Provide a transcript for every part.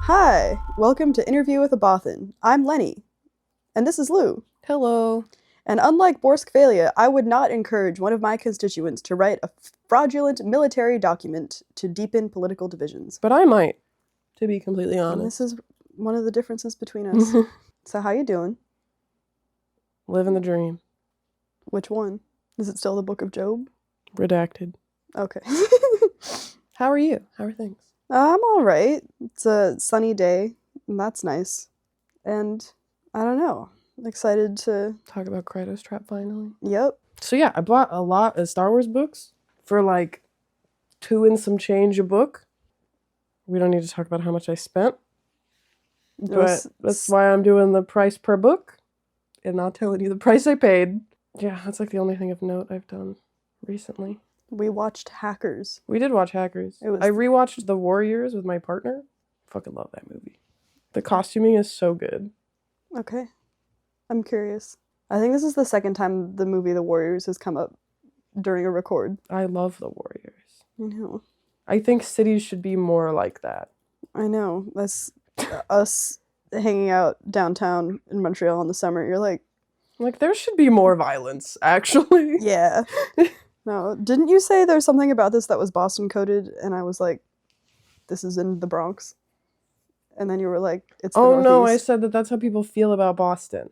Hi, welcome to Interview with a Bothan. I'm Lenny, and this is Lou. Hello. And unlike Borskvalia, I would not encourage one of my constituents to write a fraudulent military document to deepen political divisions. But I might, to be completely And honest. this is one of the differences between us. So how you doing? Living the dream. Which one? Is it still the Book of Job? Redacted. Okay. How are you? How are things? I'm all right. It's a sunny day, and that's nice. And I don't know. I'm excited to... Talk about Krytos Trap finally. Yep. So yeah, I bought a lot of Star Wars books for like $2 and some change a book. We don't need to talk about how much I spent. But that's why I'm doing the price per book and not telling you the price I paid. Yeah, that's like the only thing of note I've done recently. We watched Hackers. We did watch Hackers. I rewatched The Warriors with my partner. Fucking love that movie. The costuming is so good. Okay. I'm curious. I think this is the second time the movie The Warriors has come up during a record. I love The Warriors. I know. I think cities should be more like that. I know. That's us hanging out downtown in Montreal in the summer. You're like, there should be more violence, actually. Yeah. No, didn't you say there's something about this that was Boston coded? And I was like, this is in the Bronx. And then you were like, it's the Northeast. No, I said that that's how people feel about Boston.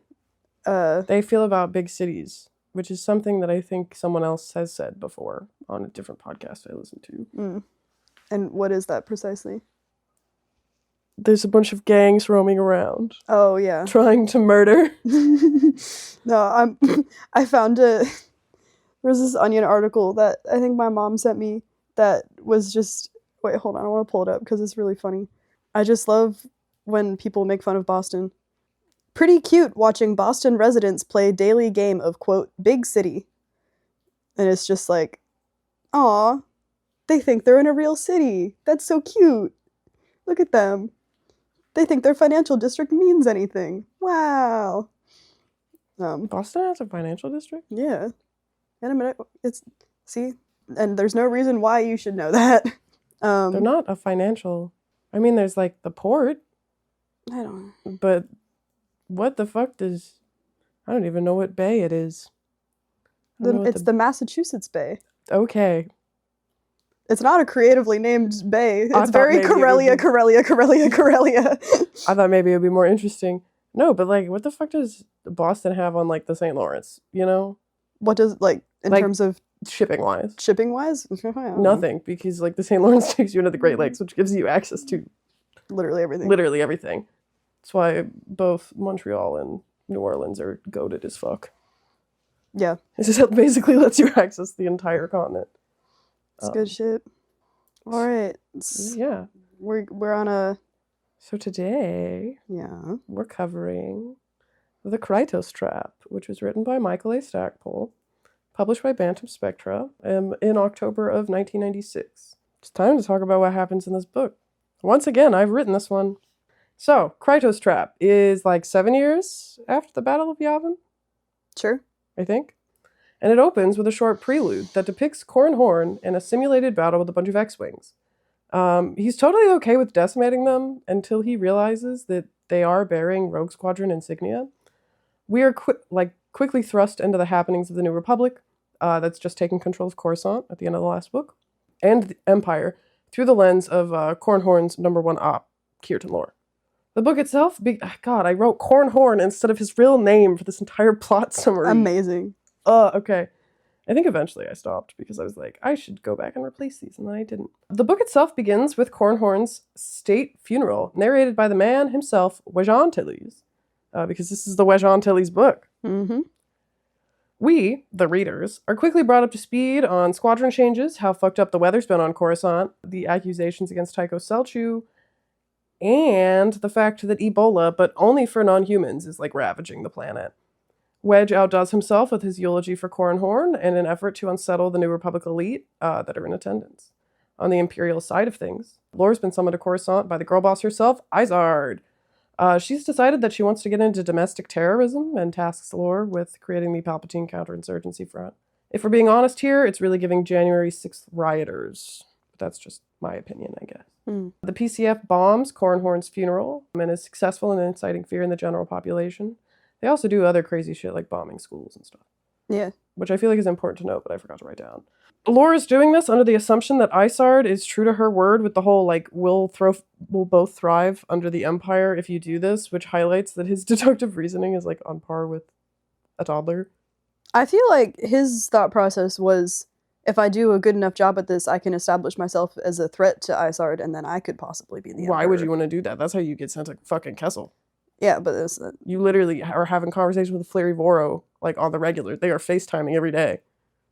They feel about big cities, which is something that I think someone else has said before on a different podcast I listened to. And what is that precisely? There's a bunch of gangs roaming around. Oh, yeah. Trying to murder. No, I found there was this Onion article that I think my mom sent me that was just, wait, hold on, I want to pull it up because it's really funny. I just love when people make fun of Boston. Pretty cute watching Boston residents play daily game of, quote, big city. And it's just like, aw, they think they're in a real city. That's so cute. Look at them. They think their financial district means anything. Wow. Boston has a financial district? Yeah. In a minute, see? And there's no reason why you should know that. They're not a financial... I mean, there's like the port. I don't know. But what the fuck does... I don't even know what bay it is. It's the Massachusetts Bay. Okay. It's not a creatively named bay. It's very Corellia. I thought maybe it would be more interesting. No, but like, what the fuck does Boston have on like the St. Lawrence, you know? What does, like, in terms of... Shipping-wise? Shipping-wise? Nothing, because like the St. Lawrence takes you into the Great Lakes, which gives you access to... Literally everything. Literally everything. That's why both Montreal and New Orleans are goated as fuck. Yeah. It just basically lets you access the entire continent. It's good shit. All right. Yeah. We're on a... So today... Yeah. We're covering The Krytos Trap, which was written by Michael A. Stackpole, published by Bantam Spectra in October of 1996. It's time to talk about what happens in this book. Once again, I've written this one. So, Krytos Trap is like 7 years after the Battle of Yavin. Sure. I think. And it opens with a short prelude that depicts Corran Horn in a simulated battle with a bunch of X-Wings. He's totally okay with decimating them until he realizes that they are bearing Rogue Squadron insignia. We are quickly thrust into the happenings of the New Republic, that's just taken control of Coruscant at the end of the last book, and the Empire through the lens of Corran Horn's #1 op, Kirtan Lore. The book itself, God, I wrote Corran Horn instead of his real name for this entire plot summary. Amazing. Okay. I think eventually I stopped because I was like, I should go back and replace these, and then I didn't. The book itself begins with Corran Horn's state funeral, narrated by the man himself, Wej Antilles, because this is the Wej Antilles book. Mm-hmm. We, the readers, are quickly brought up to speed on squadron changes, how fucked up the weather's been on Coruscant, the accusations against Tycho Selchu, and the fact that Ebola, but only for non-humans, is like ravaging the planet. Wedge outdoes himself with his eulogy for Corran Horn in an effort to unsettle the New Republic elite that are in attendance. On the Imperial side of things, Lore's been summoned to Coruscant by the girl boss herself, Izard. She's decided that she wants to get into domestic terrorism and tasks Lore with creating the Palpatine counterinsurgency front. If we're being honest here, it's really giving January 6th rioters. But that's just my opinion, I guess. The PCF bombs Corran Horn's funeral and is successful in inciting fear in the general population. They also do other crazy shit like bombing schools and stuff. Yeah. Which I feel like is important to note, but I forgot to write down. Laura's doing this under the assumption that Isard is true to her word with the whole, like, we'll both thrive under the Empire if you do this, which highlights that his deductive reasoning is, like, on par with a toddler. I feel like his thought process was, if I do a good enough job at this, I can establish myself as a threat to Isard, and then I could possibly be the Emperor. Why would you want to do that? That's how you get sent to fucking Kessel. Yeah, but you literally are having conversations with Flary Voro, like, on the regular. They are FaceTiming every day.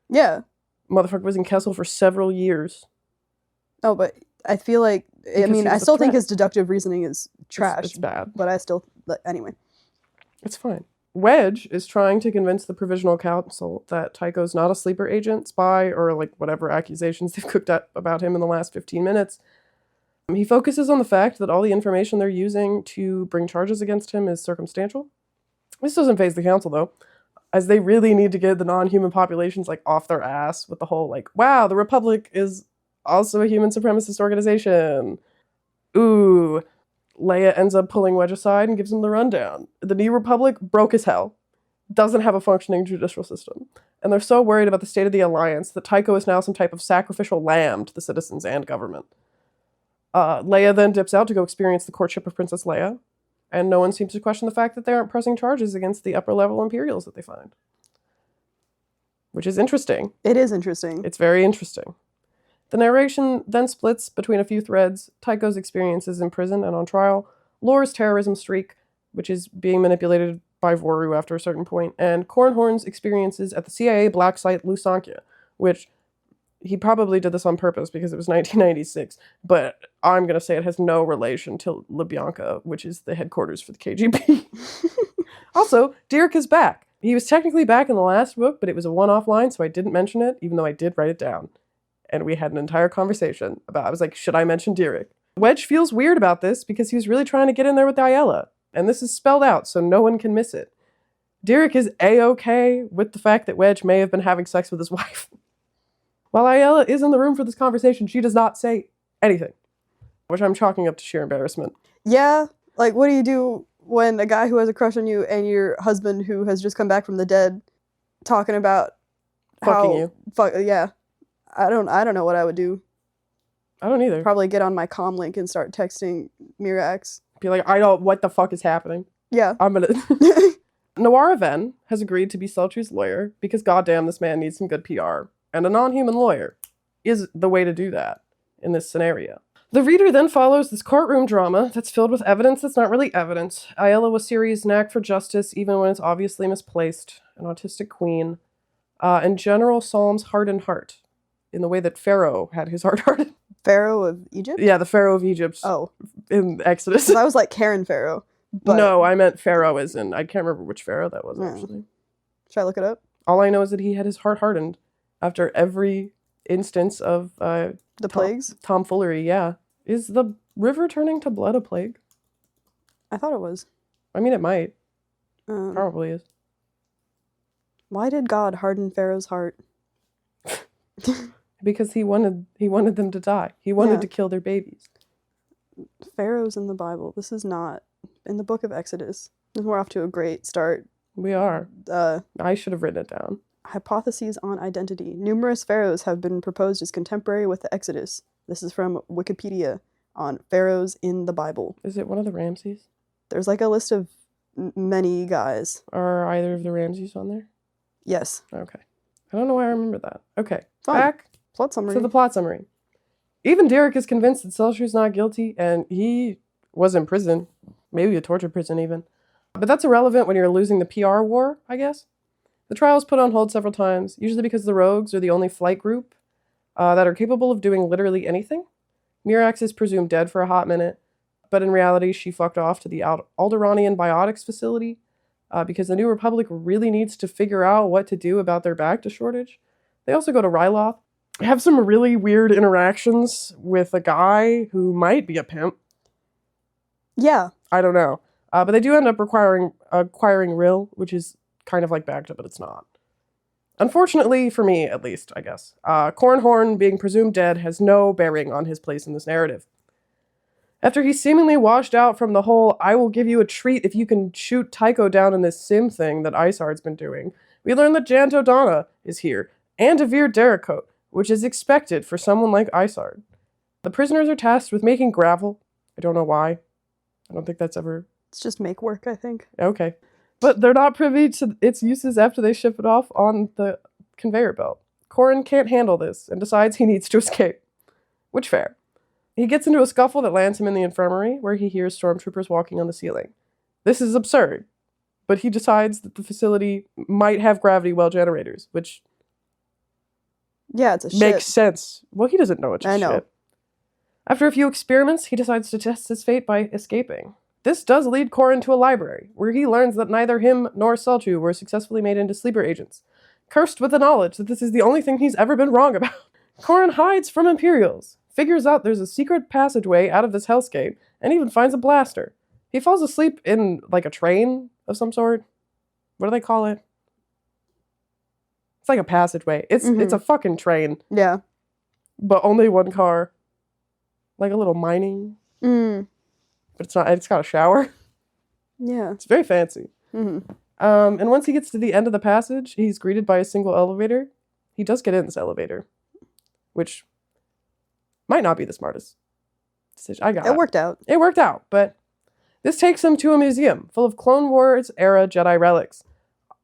Yeah. Motherfucker was in Kessel for several years. Oh, but I feel like, I mean, I still think his deductive reasoning is trash. It's bad. But I still, anyway. It's fine. Wedge is trying to convince the Provisional Council that Tycho's not a sleeper agent, spy, or, like, whatever accusations they've cooked up about him in the last 15 minutes. He focuses on the fact that all the information they're using to bring charges against him is circumstantial. This doesn't faze the council, though, as they really need to get the non-human populations, like, off their ass with the whole, like, wow, the Republic is also a human supremacist organization. Ooh. Leia ends up pulling Wedge aside and gives him the rundown. The New Republic broke as hell, doesn't have a functioning judicial system, and they're so worried about the state of the Alliance that Tycho is now some type of sacrificial lamb to the citizens and government. Leia then dips out to go experience the courtship of Princess Leia, and no one seems to question the fact that they aren't pressing charges against the upper-level Imperials that they find. Which is interesting. It is interesting. It's very interesting. The narration then splits between a few threads: Tycho's experiences in prison and on trial, Lore's terrorism streak, which is being manipulated by Voru after a certain point, and Corran Horn's experiences at the CIA black site Lusankya, which he probably did this on purpose because it was 1996, but I'm going to say it has no relation to Lubyanka, which is the headquarters for the KGB. Also, Derek is back. He was technically back in the last book, but it was a one-off line, so I didn't mention it, even though I did write it down. And we had an entire conversation about, I was like, should I mention Derek? Wedge feels weird about this because he was really trying to get in there with Ayala, and this is spelled out so no one can miss it. Derek is A-okay with the fact that Wedge may have been having sex with his wife. While Ayala is in the room for this conversation, she does not say anything, which I'm chalking up to sheer embarrassment. Yeah, like, what do you do when a guy who has a crush on you and your husband who has just come back from the dead talking about fucking you? Yeah, I don't know what I would do. I don't either. Probably get on my comm link and start texting Mirax. Be like, what the fuck is happening? Yeah. I'm gonna... Noir Aven has agreed to be Selchu's lawyer because goddamn, this man needs some good PR. And a non-human lawyer is the way to do that in this scenario. The reader then follows this courtroom drama that's filled with evidence that's not really evidence. Ayala was Siri's knack for justice, even when it's obviously misplaced. An autistic queen. And General Psalm's hardened heart, in the way that Pharaoh had his heart hardened. Pharaoh of Egypt? Yeah, the Pharaoh of Egypt. Oh. In Exodus. I was like Karen Pharaoh. But... No, I meant Pharaoh as in, I can't remember which Pharaoh that was, actually. Should I look it up? All I know is that he had his heart hardened after every instance of the plagues? Tomfoolery, yeah. Is the river turning to blood a plague? I thought it was. I mean, it might. Probably is. Why did God harden Pharaoh's heart? Because he wanted them to die. He wanted to kill their babies. Pharaoh's in the Bible. This is not in the book of Exodus. We're off to a great start. We are. I should have written it down. Hypotheses on identity. Numerous pharaohs have been proposed as contemporary with the Exodus. This is from Wikipedia on pharaohs in the Bible. Is it one of the Ramses? There's like a list of many guys. Are either of the Ramses on there? Yes. Okay. I don't know why I remember that. Okay. Fun. Back plot summary. to the plot summary. Even Derek is convinced that Selchu's not guilty, and he was in prison. Maybe a torture prison even. But that's irrelevant when you're losing the PR war, I guess. The trial is put on hold several times, usually because the rogues are the only flight group that are capable of doing literally anything. Mirax is presumed dead for a hot minute, but in reality she fucked off to the Alderanian biotics facility because the New Republic really needs to figure out what to do about their Bacta shortage. They also go to Ryloth, have some really weird interactions with a guy who might be a pimp. Yeah. I don't know. But they do end up acquiring Rill, which is kind of like Bacta, but it's not. Unfortunately, for me at least, I guess. Corran Horn being presumed dead has no bearing on his place in this narrative. After he's seemingly washed out from the whole "I will give you a treat if you can shoot Tycho down in this sim" thing that Isard's been doing, we learn that Janto Donna is here, and a Veer Derricote, which is expected for someone like Isard. The prisoners are tasked with making gravel. I don't know why. I don't think that's ever... It's just make work, I think. Okay. But they're not privy to its uses after they ship it off on the conveyor belt. Corran can't handle this and decides he needs to escape. Which, fair. He gets into a scuffle that lands him in the infirmary, where he hears stormtroopers walking on the ceiling. This is absurd, but he decides that the facility might have gravity well generators, which... Yeah, it's a ship. Makes sense. Well, he doesn't know it's a I know. ship. After a few experiments, he decides to test his fate by escaping. This does lead Corran to a library, where he learns that neither him nor Selchu were successfully made into sleeper agents, cursed with the knowledge that this is the only thing he's ever been wrong about. Corran hides from Imperials, figures out there's a secret passageway out of this hellscape, and even finds a blaster. He falls asleep in, like, a train of some sort. What do they call it? It's like a passageway. It's a fucking train. Yeah. But only one car. Like a little mining. Mm. But it's got a shower. Yeah. It's very fancy. Mm-hmm. And once he gets to the end of the passage, he's greeted by a single elevator. He does get in this elevator, which might not be the smartest decision. It worked out. It worked out, but this takes him to a museum full of Clone Wars era Jedi relics.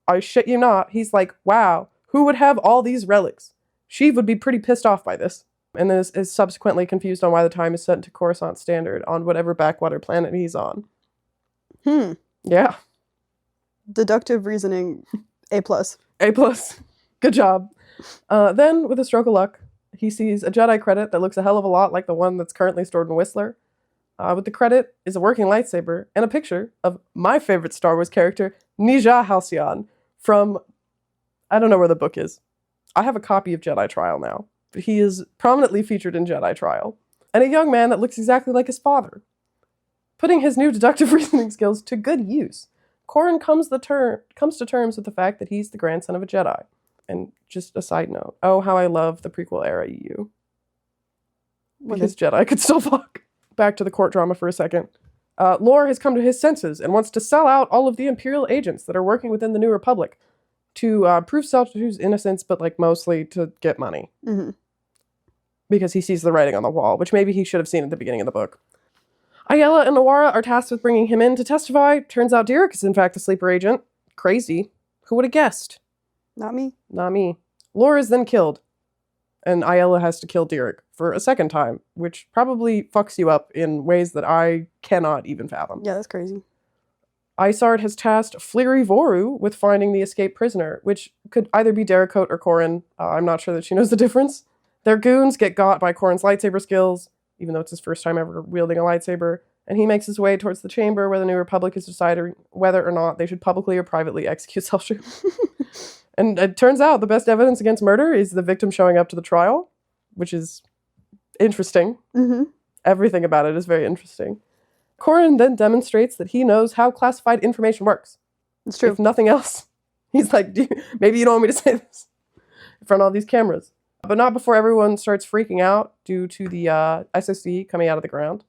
I shit you not, he's like, wow, who would have all these relics? Sheev would be pretty pissed off by this. And then is subsequently confused on why the time is set to Coruscant Standard on whatever backwater planet he's on. Yeah. Deductive reasoning, A+. A+. Good job. Then, with a stroke of luck, he sees a Jedi credit that looks a hell of a lot like the one that's currently stored in Whistler. With the credit is a working lightsaber and a picture of my favorite Star Wars character, Nija Halcyon, from... I don't know where the book is. I have a copy of Jedi Trial now. He is prominently featured in Jedi Trial. And a young man that looks exactly like his father. Putting his new deductive reasoning skills to good use, Corran comes to terms with the fact that he's the grandson of a Jedi. And just a side note, oh, how I love the prequel era EU. Because Jedi could still fuck. Back to the court drama for a second. Lore has come to his senses and wants to sell out all of the Imperial agents that are working within the New Republic to prove Selchu's innocence, but like mostly to get money. Mm-hmm. Because he sees the writing on the wall, which maybe he should have seen at the beginning of the book. Ayala and Nawara are tasked with bringing him in to testify. Turns out Derek is in fact a sleeper agent. Crazy. Who would have guessed? Not me. Not me. Lore is then killed. And Ayala has to kill Derek for a second time, which probably fucks you up in ways that I cannot even fathom. Yeah, that's crazy. Isard has tasked Fleary Voru with finding the escaped prisoner, which could either be Derricote or Corran. I'm not sure that she knows the difference. Their goons get got by Corran's lightsaber skills, even though it's his first time ever wielding a lightsaber, and he makes his way towards the chamber where the New Republic is deciding whether or not they should publicly or privately execute Selchu. And it turns out the best evidence against murder is the victim showing up to the trial, which is interesting. Mm-hmm. Everything about it is very interesting. Corran then demonstrates that he knows how classified information works. It's true. If nothing else. He's like, maybe you don't want me to say this in front of all these cameras. But not before everyone starts freaking out due to the SSD coming out of the ground.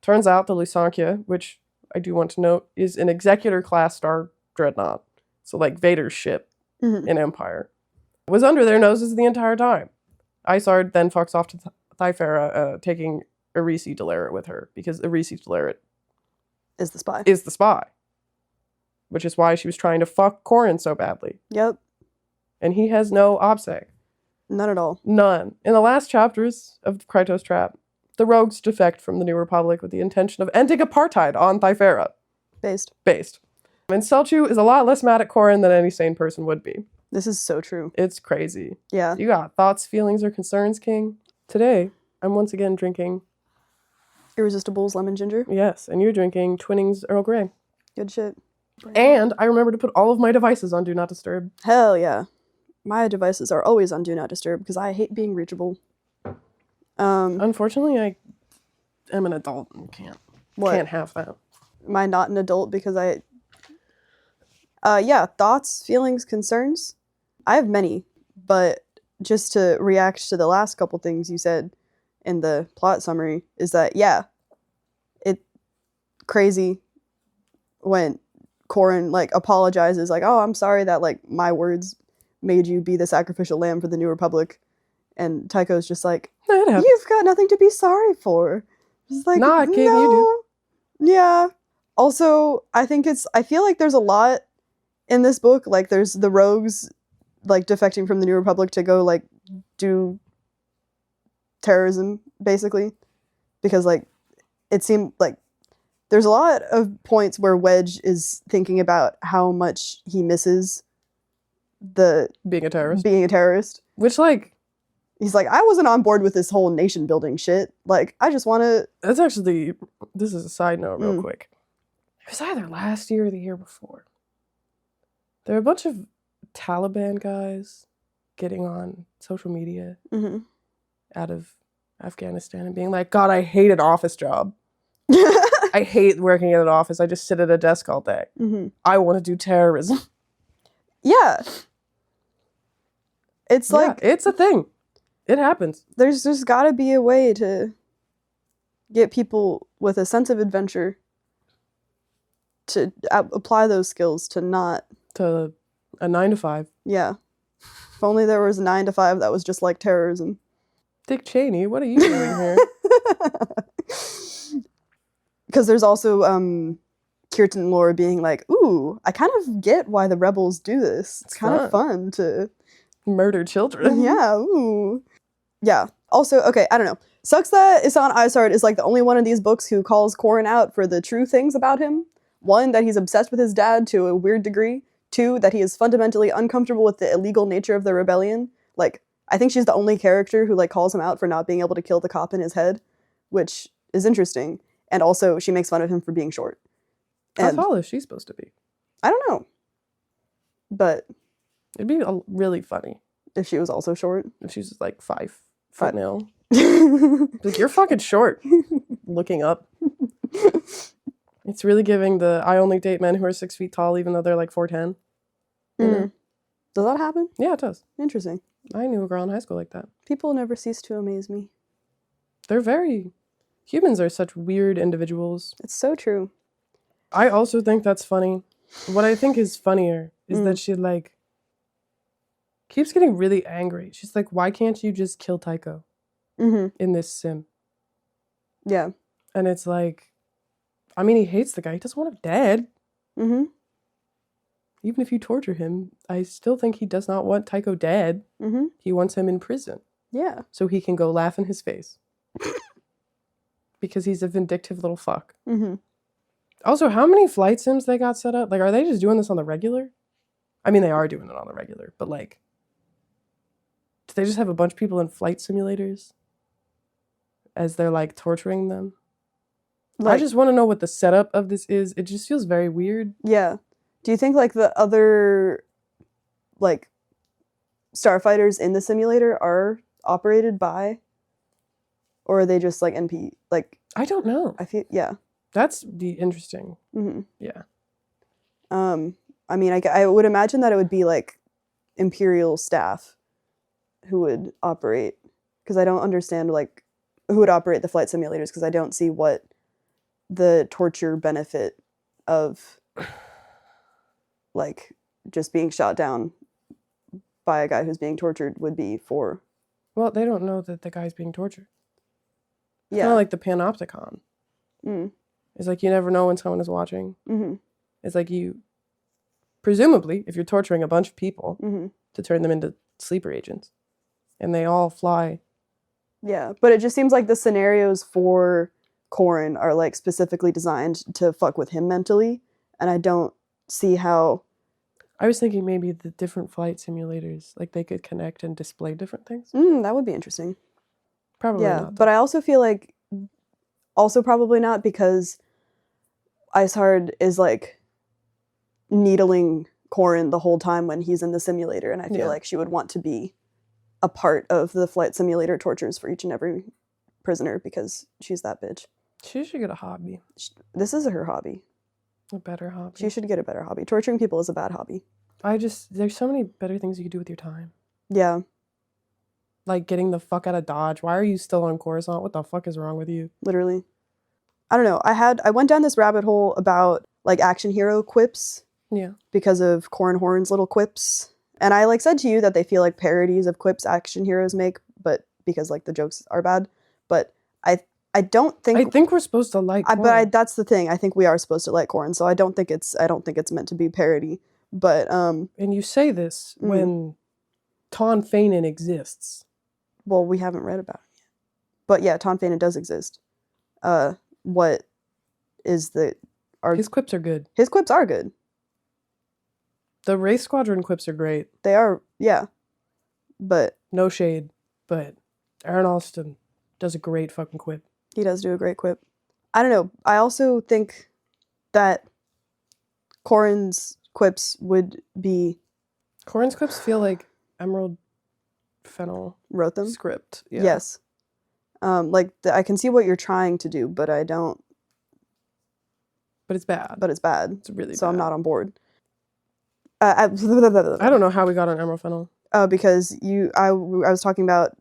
Turns out the Lusankia, which I do want to note, is an Executor-class Star Dreadnought. So like Vader's ship in Empire. Was under their noses the entire time. Isard then fucks off to Thyfera, taking Irisi Delaret with her, because Irisi Delaret is the spy. Is the spy. Which is why she was trying to fuck Corran so badly. Yep. And he has no obsec. None at all. None. In the last chapters of Krytos Trap, the rogues defect from the New Republic with the intention of ending apartheid on Thyfera. Based. And Selchu is a lot less mad at Corran than any sane person would be. This is so true. It's crazy. Yeah. You got thoughts, feelings, or concerns, King? Today, I'm once again drinking... Irresistible's lemon ginger. Yes, and you're drinking Twinings Earl Grey. Good shit. And I remember to put all of my devices on Do Not Disturb. Hell yeah. My devices are always on Do Not Disturb because I hate being reachable. Unfortunately, I am an adult and can't have that. Am I not an adult because I... yeah, thoughts, feelings, concerns. I have many, but just to react to the last couple things you said in the plot summary is that, yeah, crazy when Corran like apologizes, like, "Oh, I'm sorry that like my words made you be the sacrificial lamb for the New Republic," and Tycho's just like, "You've got nothing to be sorry for." Just like, nah, kid, no. you do. Yeah. Also, I feel like there's a lot in this book. Like, there's the rogues like defecting from the New Republic to go like do terrorism, basically, because like it seemed like there's a lot of points where Wedge is thinking about how much he misses being a terrorist. Which, like, he's like, I wasn't on board with this whole nation building shit. Like, I just want to. That's actually, this is a side note, real quick. It was either last year or the year before. There were a bunch of Taliban guys getting on social media out of Afghanistan and being like, God, I hate an office job. I hate working at an office. I just sit at a desk all day. I want to do terrorism. Yeah. It's like... it's a thing. It happens. There's got to be a way to get people with a sense of adventure to apply those skills to not... To a 9-to-5. Yeah. If only there was a 9-to-5 that was just like terrorism. Dick Cheney, what are you doing here? Because there's also Kirtan and Laura being like, ooh, I kind of get why the rebels do this. It's kind of fun to... Murder children. Yeah, ooh. Yeah. Also, okay, I don't know. Sucks that Isan Isard is like the only one of these books who calls Corran out for the true things about him. 1, that he's obsessed with his dad to a weird degree. 2, that he is fundamentally uncomfortable with the illegal nature of the rebellion. Like, I think she's the only character who like calls him out for not being able to kill the cop in his head, which is interesting. And also, she makes fun of him for being short. How tall is she supposed to be? I don't know. But... It'd be really funny. If she was also short? If she was like 5'0". Like, you're fucking short. Looking up. It's really giving the I only date men who are 6 feet tall even though they're like 4'10". Does that happen? Yeah, it does. Interesting. I knew a girl in high school like that. People never cease to amaze me. Humans are such weird individuals. It's so true. I also think that's funny. What I think is funnier is that she like keeps getting really angry. She's like, why can't you just kill Tycho in this sim? Yeah. And it's like, I mean, he hates the guy. He doesn't want him dead. Even if you torture him, I still think he does not want Tycho dead. He wants him in prison. Yeah. So he can go laugh in his face. Because he's a vindictive little fuck. Also, how many flight sims they got set up? Like, are they just doing this on the regular? I mean, they are doing it on the regular, but like, do they just have a bunch of people in flight simulators as they're like torturing them? Like, I just want to know what the setup of this is. It just feels very weird. Yeah. Do you think like the other like starfighters in the simulator are operated by, or are they just like NP? Like, I don't know. I feel that's the interesting. Yeah. I mean, I would imagine that it would be like Imperial staff who would operate, because I don't understand like who would operate the flight simulators, because I don't see what the torture benefit of like just being shot down by a guy who's being tortured would be for. Well, they don't know that the guy's being tortured. It's Yeah. kind of like the panopticon. It's like you never know when someone is watching. It's like you, presumably, if you're torturing a bunch of people to turn them into sleeper agents, and they all fly. Yeah, but it just seems like the scenarios for Corran are like specifically designed to fuck with him mentally, and I don't see how. I was thinking maybe the different flight simulators, like they could connect and display different things. That would be interesting. Probably not. Yeah, but I also feel like, also probably not, because Icehard is like needling Corran the whole time when he's in the simulator, and I feel like she would want to be a part of the flight simulator tortures for each and every prisoner, because she's that bitch. She should get a hobby. This is her hobby. A better hobby. She should get a better hobby. Torturing people is a bad hobby. There's so many better things you could do with your time. Yeah. Like getting the fuck out of Dodge. Why are you still on Coruscant? What the fuck is wrong with you? Literally. I don't know. I went down this rabbit hole about like action hero quips Yeah. because of Corran Horn's little quips. And I like said to you that they feel like parodies of quips action heroes make, but because like the jokes are bad. But I don't think I think we're supposed to like Corran. that's the thing. I think we are supposed to like Corran, so I don't think it's meant to be parody. But and you say this when Ton Fanon exists. Well, we haven't read about it yet. But yeah, Ton Fanon does exist. What is his quips are good. His quips are good. The Wraith Squadron quips are great. They are, yeah. But no shade, but Aaron Alston does a great fucking quip. He does do a great quip. I don't know. I also think that Corran's quips would be... Corran's quips feel like Emerald Fennel wrote them? Script. Yeah. Yes. I can see what you're trying to do, but I don't... But it's bad. But it's bad. It's really bad. So I'm not on board. I don't know how we got on Emerald Fennel. Because I was talking about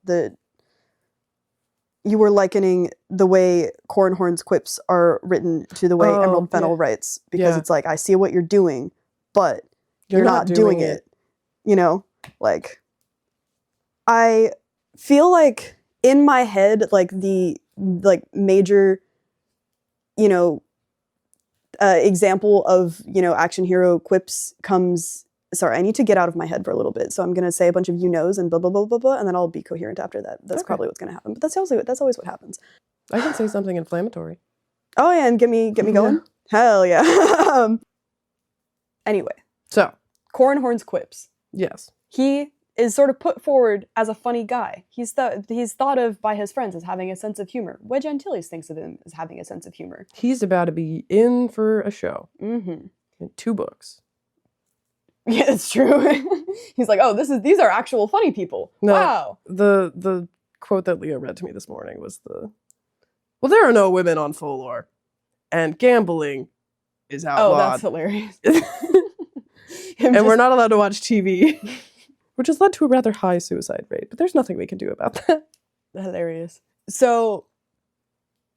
you were likening the way Corran Horn's quips are written to the way Emerald Fennel writes. Because it's like, I see what you're doing, but you're not doing it. You know? Like, I feel like in my head, like the major, you know, example of, you know, action hero quips comes... Sorry, I need to get out of my head for a little bit. So I'm going to say a bunch of you knows and blah, blah, blah, blah, blah, and then I'll be coherent after that. That's probably what's going to happen. But that's always what happens. I can say something inflammatory. Oh, yeah, and get me going? Yeah. Hell yeah. Anyway. So. Corran Horn's quips. Yes. He is sort of put forward as a funny guy. He's thought of by his friends as having a sense of humor. Wedge Antilles thinks of him as having a sense of humor. He's about to be in for a show. Mm-hmm. In 2 books. Yeah, it's true. He's like, oh, these are actual funny people. No, wow. The quote that Leah read to me this morning was well, there are no women on Folor, and gambling is outlawed. Oh, that's hilarious. And we're not allowed to watch TV, which has led to a rather high suicide rate, but there's nothing we can do about that. Hilarious. So,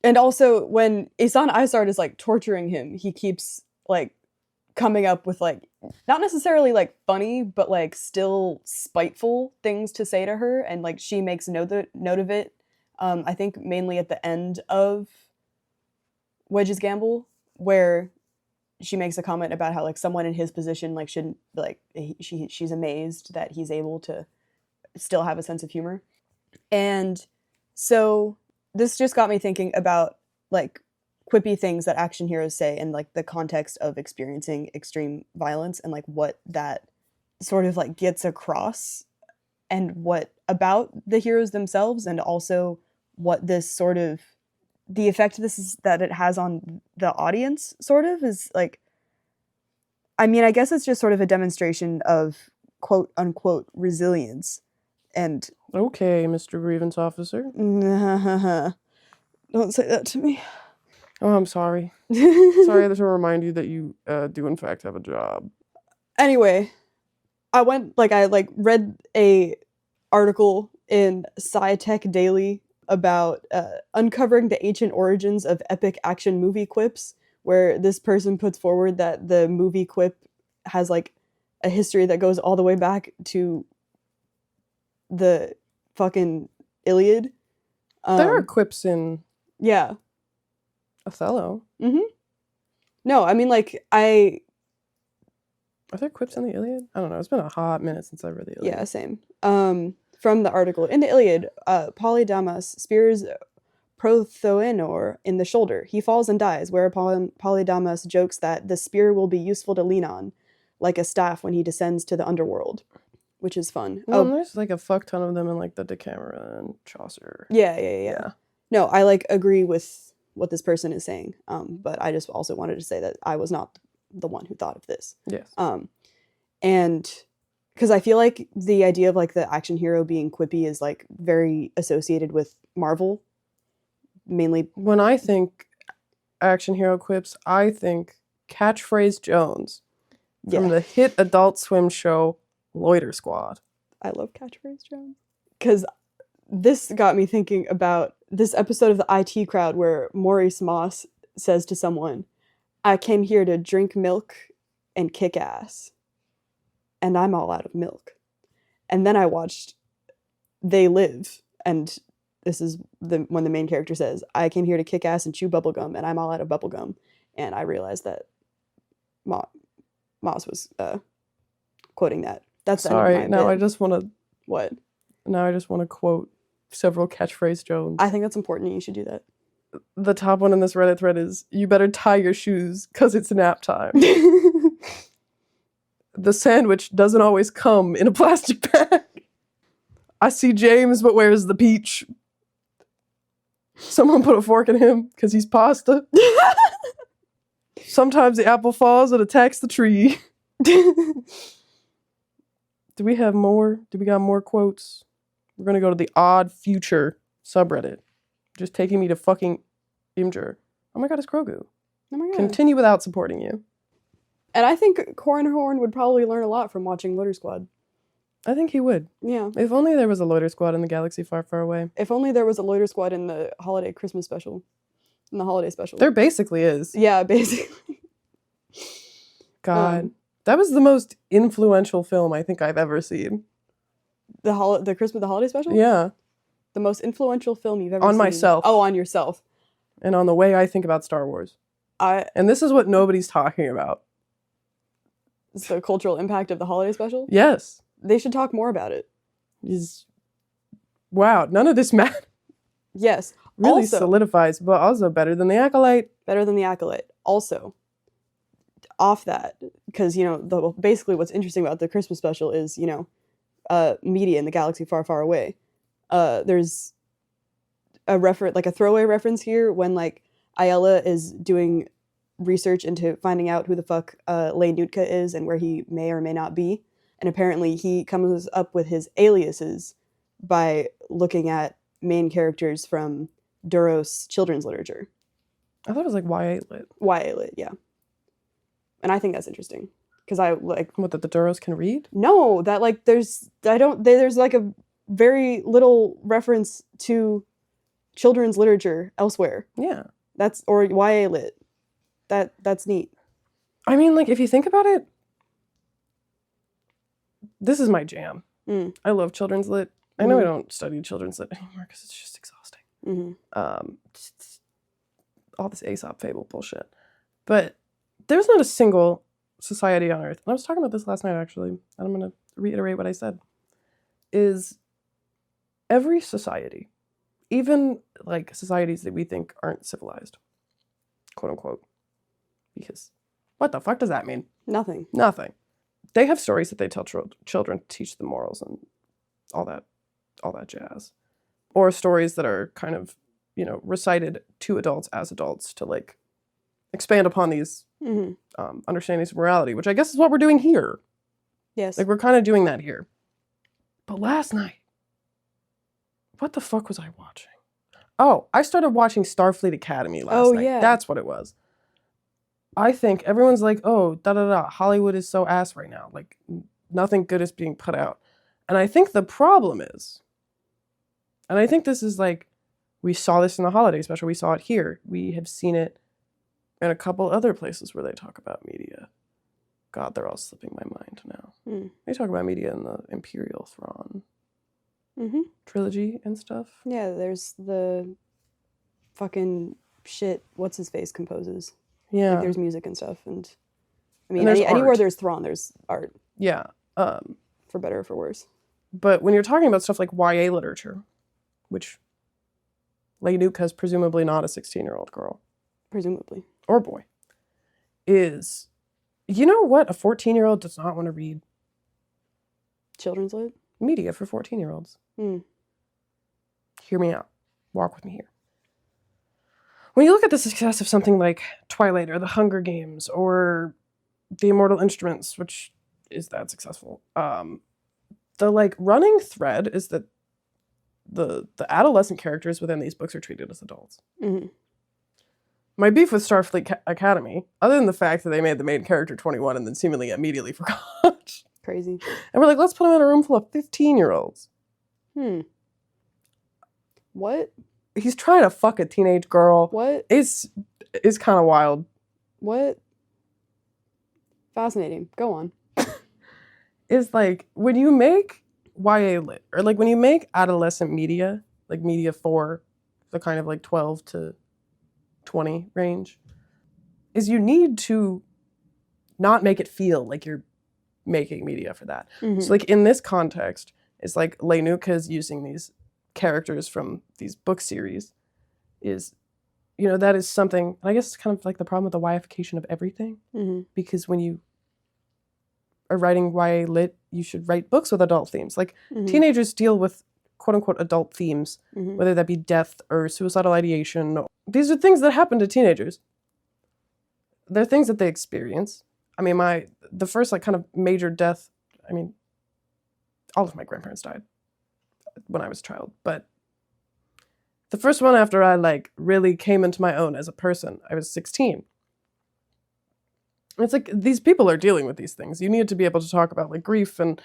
and also when Isan Isard is like torturing him, he keeps like coming up with like not necessarily like funny but like still spiteful things to say to her, and like she makes note of it. I think mainly at the end of Wedge's Gamble, where she makes a comment about how like someone in his position like shouldn't like she's amazed that he's able to still have a sense of humor. And so this just got me thinking about like quippy things that action heroes say in like the context of experiencing extreme violence, and like what that sort of like gets across, and what about the heroes themselves, and also what this sort of the effect that it has on the audience sort of is like. I mean, I guess it's just sort of a demonstration of quote unquote resilience. And okay, Mr. Grievance Officer. Don't say that to me. Oh, I'm sorry. Sorry to remind you that you do in fact have a job. Anyway, I read a article in SciTech Daily about uncovering the ancient origins of epic action movie quips, where this person puts forward that the movie quip has like a history that goes all the way back to the fucking Iliad. There are quips in Othello. Mm-hmm. No, I mean like are there quips in the Iliad? I don't know. It's been a hot minute since I read the Iliad. Yeah, same. From the article, in the Iliad, Polydamas spears Prothoenor in the shoulder. He falls and dies, whereupon Polydamas jokes that the spear will be useful to lean on, like a staff when he descends to the underworld, which is fun. Well, there's like a fuck ton of them in like the Decameron and Chaucer. Yeah. No, I like agree with what this person is saying, but I just also wanted to say that I was not the one who thought of this. Yes. And because I feel like the idea of like the action hero being quippy is like very associated with Marvel. Mainly when I think action hero quips, I think Catchphrase Jones from the hit Adult Swim show Loiter Squad. I love Catchphrase Jones because this got me thinking about this episode of the IT Crowd where Maurice Moss says to someone, I came here to drink milk and kick ass. And I'm all out of milk. And then I watched They Live, and this is when the main character says, I came here to kick ass and chew bubblegum, and I'm all out of bubblegum. And I realized that Moz was quoting that. That's sorry. Now I just want to. What? Now I just want to quote several catchphrase Jones. I think that's important. You should do that. The top one in this Reddit thread is, you better tie your shoes because it's nap time. The sandwich doesn't always come in a plastic bag. I see James, but where's the peach? Someone put a fork in him because he's pasta. Sometimes the apple falls and attacks the tree. Do we have more? Do we got more quotes? We're going to go to the Odd Future subreddit. Just taking me to fucking Imgur. Oh my god, it's Grogu. Oh my god. Continue without supporting you. And I think Corran Horn would probably learn a lot from watching Loiter Squad. I think he would. Yeah. If only there was a Loiter Squad in the galaxy far, far away. If only there was a Loiter Squad in the holiday Christmas special. In the holiday special. There basically is. Yeah, basically. God. That was the most influential film I think I've ever seen. The holiday special? Yeah. The most influential film you've ever seen. On myself. Oh, on yourself. And on the way I think about Star Wars. And this is what nobody's talking about. It's the cultural impact of the holiday special? Yes. They should talk more about it. Wow, none of this matters. Yes. Really also, solidifies, but also better than the Acolyte. Better than the Acolyte. Also, off that, because, basically what's interesting about the Christmas special is, media in the galaxy far, far away. There's a reference, like a throwaway reference here when, like, Ayala is doing research into finding out who the fuck Lane Nutka is and where he may or may not be. And apparently he comes up with his aliases by looking at main characters from Duros children's literature. I thought it was like YA lit. YA lit, yeah. And I think that's interesting. Because I like... What, that the Duros can read? No, that like there's like a very little reference to children's literature elsewhere. Yeah. Or YA lit. That's neat. I mean, like, if you think about it, this is my jam. I love children's lit. I know I don't study children's lit anymore because it's just exhausting. All this Aesop fable bullshit. But there's not a single society on Earth, and I was talking about this last night actually, and I'm going to reiterate what I said, is every society, even like societies that we think aren't civilized, quote unquote, because what the fuck does that mean? Nothing. They have stories that they tell children to teach them morals and all that jazz. Or stories that are kind of, recited to adults as adults to, like, expand upon these understandings of morality, which I guess is what we're doing here. Yes. Like, we're kind of doing that here. But last night, what the fuck was I watching? Oh, I started watching Starfleet Academy last night. Yeah. That's what it was. I think everyone's like, oh, Hollywood is so ass right now. Like, nothing good is being put out. And I think the problem is, and I think this is like, we saw this in the holiday special, we saw it here. We have seen it in a couple other places where they talk about media. God, they're all slipping my mind now. They talk about media in the Imperial Thrawn trilogy and stuff. Yeah, there's the fucking shit what's-his-face composes. Yeah. Like, there's music and stuff. And I mean, and anywhere there's Thrawn, there's art. Yeah. For better or for worse. But when you're talking about stuff like YA literature, which Lane Nutka is presumably not a 16-year-old girl. Presumably. Or boy. Is, you know what a 14-year-old does not want to read? Children's lit? Media for 14-year-olds. Hear me out. Walk with me here. When you look at the success of something like Twilight or The Hunger Games or The Immortal Instruments, which is that successful, the like running thread is that the adolescent characters within these books are treated as adults. My beef with Starfleet Academy, other than the fact that they made the main character 21 and then seemingly immediately forgot. Crazy. And we're like, let's put him in a room full of 15-year-olds. What? He's trying to fuck a teenage girl. What? It's is kind of wild. What? Fascinating. Go on. Is like when you make YA lit, or like when you make adolescent media, like media for the kind of like 12 to 20 range, is you need to not make it feel like you're making media for that. Mm-hmm. So like in this context, it's like Lenuka is using these characters from these book series is, you know, that is something, I guess it's kind of like the problem with the YIfication of everything, Mm-hmm. because when you are writing YA lit, you should write books with adult themes. Like Mm-hmm. teenagers deal with quote unquote adult themes, Mm-hmm. whether that be death or suicidal ideation. These are things that happen to teenagers. They're things that they experience. I mean, the first like kind of major death, I mean, all of my grandparents died when I was a child, but the first one after I like really came into my own as a person, I was 16. It's like these people are dealing with these things. You need to be able to talk about like grief and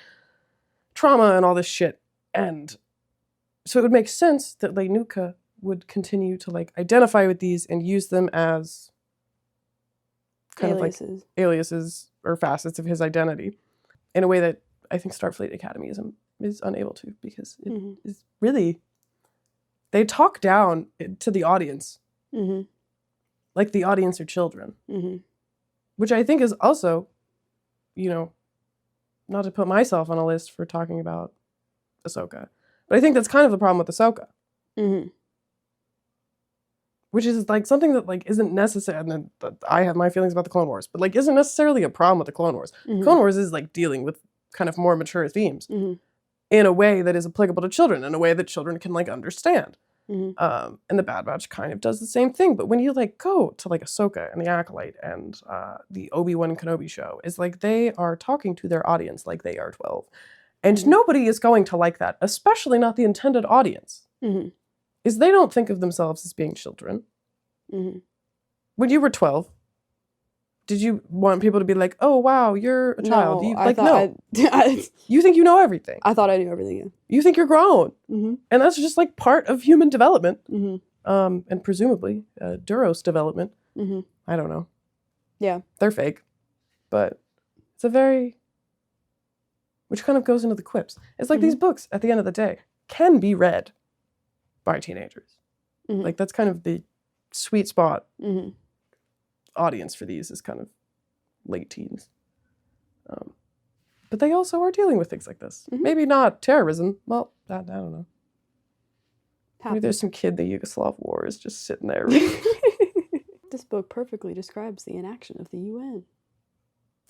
trauma and all this shit. And so it would make sense that Lenuka would continue to like identify with these and use them as kind aliases. of like aliases or facets of his identity in a way that I think Starfleet Academy is unable to, because it Mm-hmm. is really, they talk down to the audience. Mm-hmm. Like the audience are children. Mm-hmm. Which I think is also, you know, not to put myself on a list for talking about Ahsoka, but I think that's kind of the problem with Ahsoka. Mm-hmm. Which is like something that like isn't necessary, and then I have my feelings about the Clone Wars, but like isn't necessarily a problem with the Clone Wars. Mm-hmm. Clone Wars is like dealing with kind of more mature themes Mm-hmm. in a way that is applicable to children, in a way that children can like understand. Mm-hmm. And the Bad Batch kind of does the same thing, but when you like go to like Ahsoka and the Acolyte and the Obi-Wan Kenobi show, it's like they are talking to their audience like they are 12, and Mm-hmm. nobody is going to like that, especially not the intended audience. Mm-hmm. Is they don't think of themselves as being children. Mm-hmm. When you were 12, did you want people to be like, "Oh wow, you're a child"? No, You I like thought no. You think you know everything. I thought I knew everything. Yeah. You think you're grown, Mm-hmm. and that's just like part of human development. Mm-hmm. And presumably Duros development. Mm-hmm. I don't know. Yeah. They're fake, but it's a very, which kind of goes into the quips. It's like these books at the end of the day can be read by teenagers. Mm-hmm. Like that's kind of the sweet spot Mm-hmm. audience for these is kind of late teens. But they also are dealing with things like this. Mm-hmm. Maybe not terrorism. Well, I don't know. Maybe Happens. there's some kid in the Yugoslav war is just sitting there. This book perfectly describes the inaction of the UN.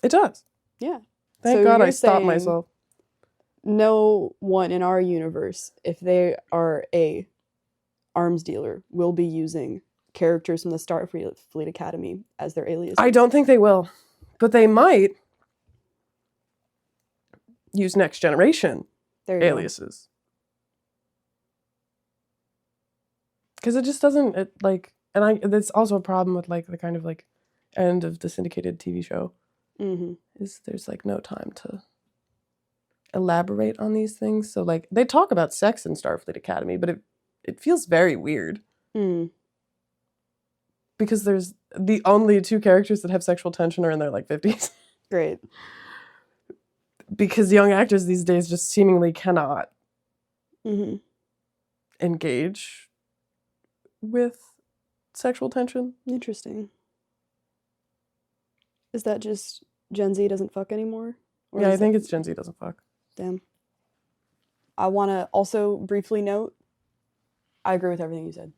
It does. Yeah. Thank So God I you're stopped saying myself. No one in our universe, if they are arms dealer, will be using characters from the Starfleet Academy as their alias. I don't think they will, but they might use Next Generation There you go. aliases. Because it just doesn't, it like, and that's also a problem with like the kind of like end of the syndicated TV show, Mm-hmm. is there's like no time to elaborate on these things. So like they talk about sex in Starfleet Academy, but it feels very weird. Mm. Because there's the only two characters that have sexual tension are in their like 50s. Great. Because young actors these days just seemingly cannot Mm-hmm. engage with sexual tension. Interesting. Is that just Gen Z doesn't fuck anymore? Or Yeah, I is think that- it's Gen Z doesn't fuck. Damn. I want to also briefly note, I agree with everything you said.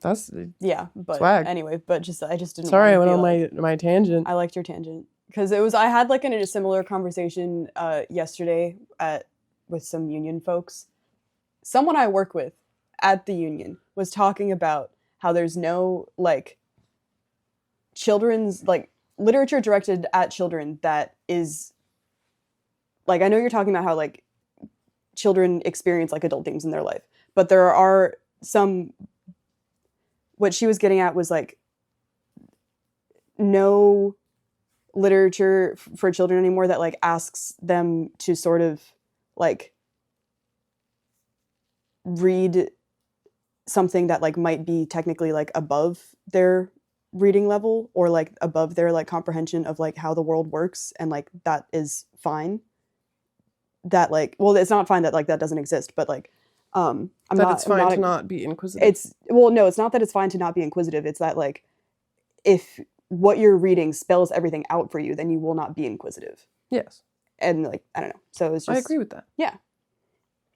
That's Yeah, but Swag. anyway, but I just didn't. sorry, I wanna went be on like- my tangent. I liked your tangent because I had like a similar conversation yesterday with some union folks. Someone I work with at the union was talking about how there's no like children's like literature directed at children that is like, I know you're talking about how like children experience like adult themes in their life, but there are some, what she was getting at was like no literature for children anymore that like asks them to sort of like read something that like might be technically like above their reading level or like above their like comprehension of like how the world works, and like that is fine. That like, well, it's not fine that like that doesn't exist, but like it's fine to not be inquisitive. It's not that it's fine to not be inquisitive. It's that like if what you're reading spells everything out for you, then you will not be inquisitive. Yes. And like, I don't know. So it's just, I agree with that. Yeah.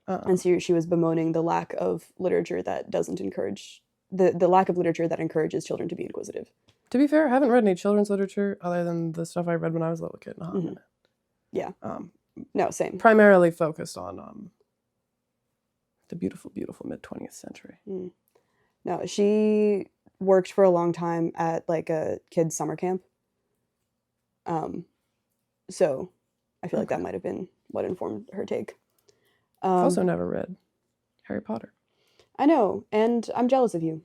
And so she was bemoaning the lack of literature that doesn't encourage the lack of literature that encourages children to be inquisitive. To be fair, I haven't read any children's literature other than the stuff I read when I was a little kid. Yeah. No, same. Primarily focused on the beautiful, beautiful mid-20th century. No, she worked for a long time at like a kid's summer camp. So I feel like that might have been what informed her take. I've also never read Harry Potter. I know, and I'm jealous of you.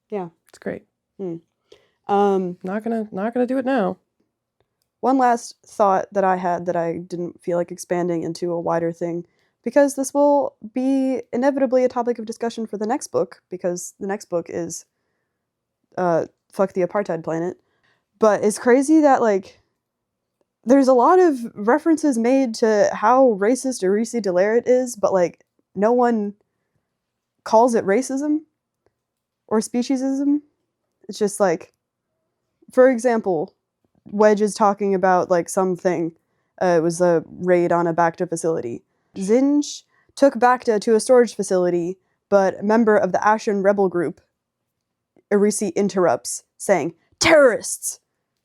Yeah. It's great. Not gonna do it now. One last thought that I had that I didn't feel like expanding into a wider thing, because this will be inevitably a topic of discussion for the next book, because the next book is Fuck the Apartheid Planet. But it's crazy that like there's a lot of references made to how racist Eurydice Delaret is, but like no one calls it racism or speciesism. It's just like, for example, Wedge is talking about like something. It was a raid on a Bacta facility. Zinj took Bacta to a storage facility, but a member of the Ashen rebel group, Eurydice, interrupts, saying, "Terrorists!"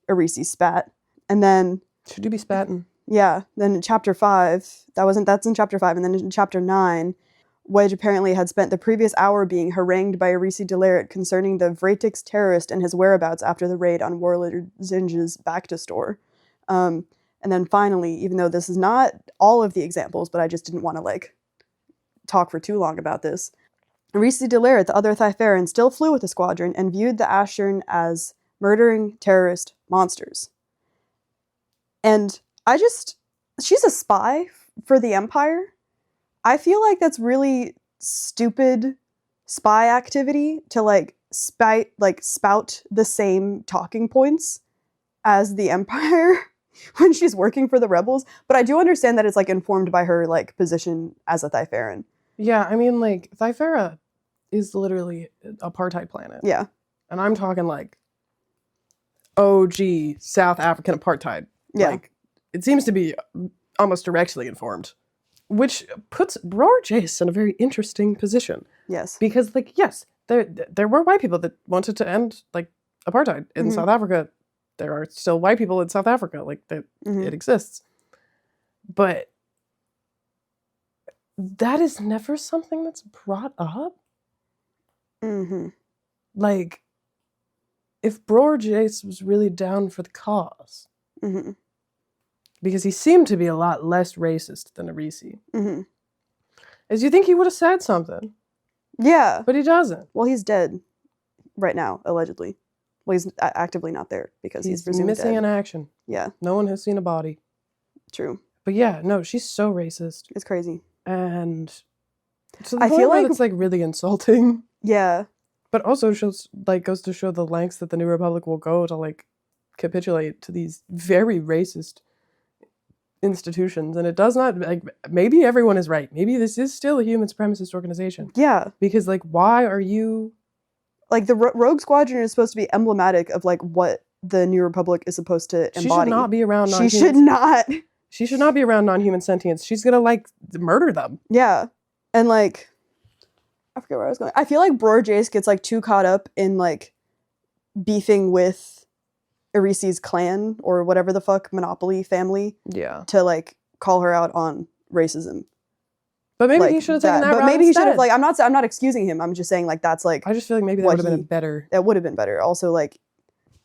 Eurydice spat. And then... Should you be spatting? Yeah. Then in chapter 5, that's in chapter 5, and then in chapter 9, Wedge apparently had spent the previous hour being harangued by Eurydice Delaret concerning the Vretix terrorist and his whereabouts after the raid on Warlord Zinj's Bacta store. And then finally, even though this is not all of the examples, but I just didn't want to like talk for too long about this, Eurydice Delaret, the other Thypharan, still flew with the squadron and viewed the Ashern as murdering terrorist monsters. And she's a spy for the Empire. I feel like that's really stupid spy activity to like spout the same talking points as the Empire when she's working for the rebels. But I do understand that it's like informed by her like position as a Thypharan. Yeah, I mean like Thyphara is literally an apartheid planet. Yeah. And I'm talking like OG South African apartheid. Yeah. Like, it seems to be almost directly informed, which puts Bror Jace in a very interesting position. Yes. Because, like, yes, there were white people that wanted to end, like, apartheid in South Africa. There are still white people in South Africa. Like, it exists. But that is never something that's brought up. Like, if Bror Jace was really down for the cause, because he seemed to be a lot less racist than Eurydice, is you think he would have said something. Yeah. But he doesn't. Well, he's dead right now, allegedly. Well, he's actively not there because he's presumed missing dead. in action. Yeah. No one has seen a body. True. But yeah, no, she's so racist. It's crazy. And to the I point feel where like it's like really insulting. Yeah. But also shows like goes to show the lengths that the New Republic will go to like capitulate to these very racist institutions. And it does not like maybe everyone is right. Maybe this is still a human supremacist organization. Yeah. Because like why are you like the Rogue Squadron is supposed to be emblematic of like what the New Republic is supposed to embody. She should not be around non-humans. She should not. She should not be around non-human sentients. She's gonna like murder them. Yeah. And like I forget where I was going. I feel like Bror Jace gets like too caught up in like beefing with Eurydice's clan or whatever the fuck Monopoly family. Yeah. To like call her out on racism. But maybe like, he should have taken that route. But maybe instead. he should have like I'm not excusing him. I'm just saying like that's like I just feel like maybe that would have been better. It would have been better. Also like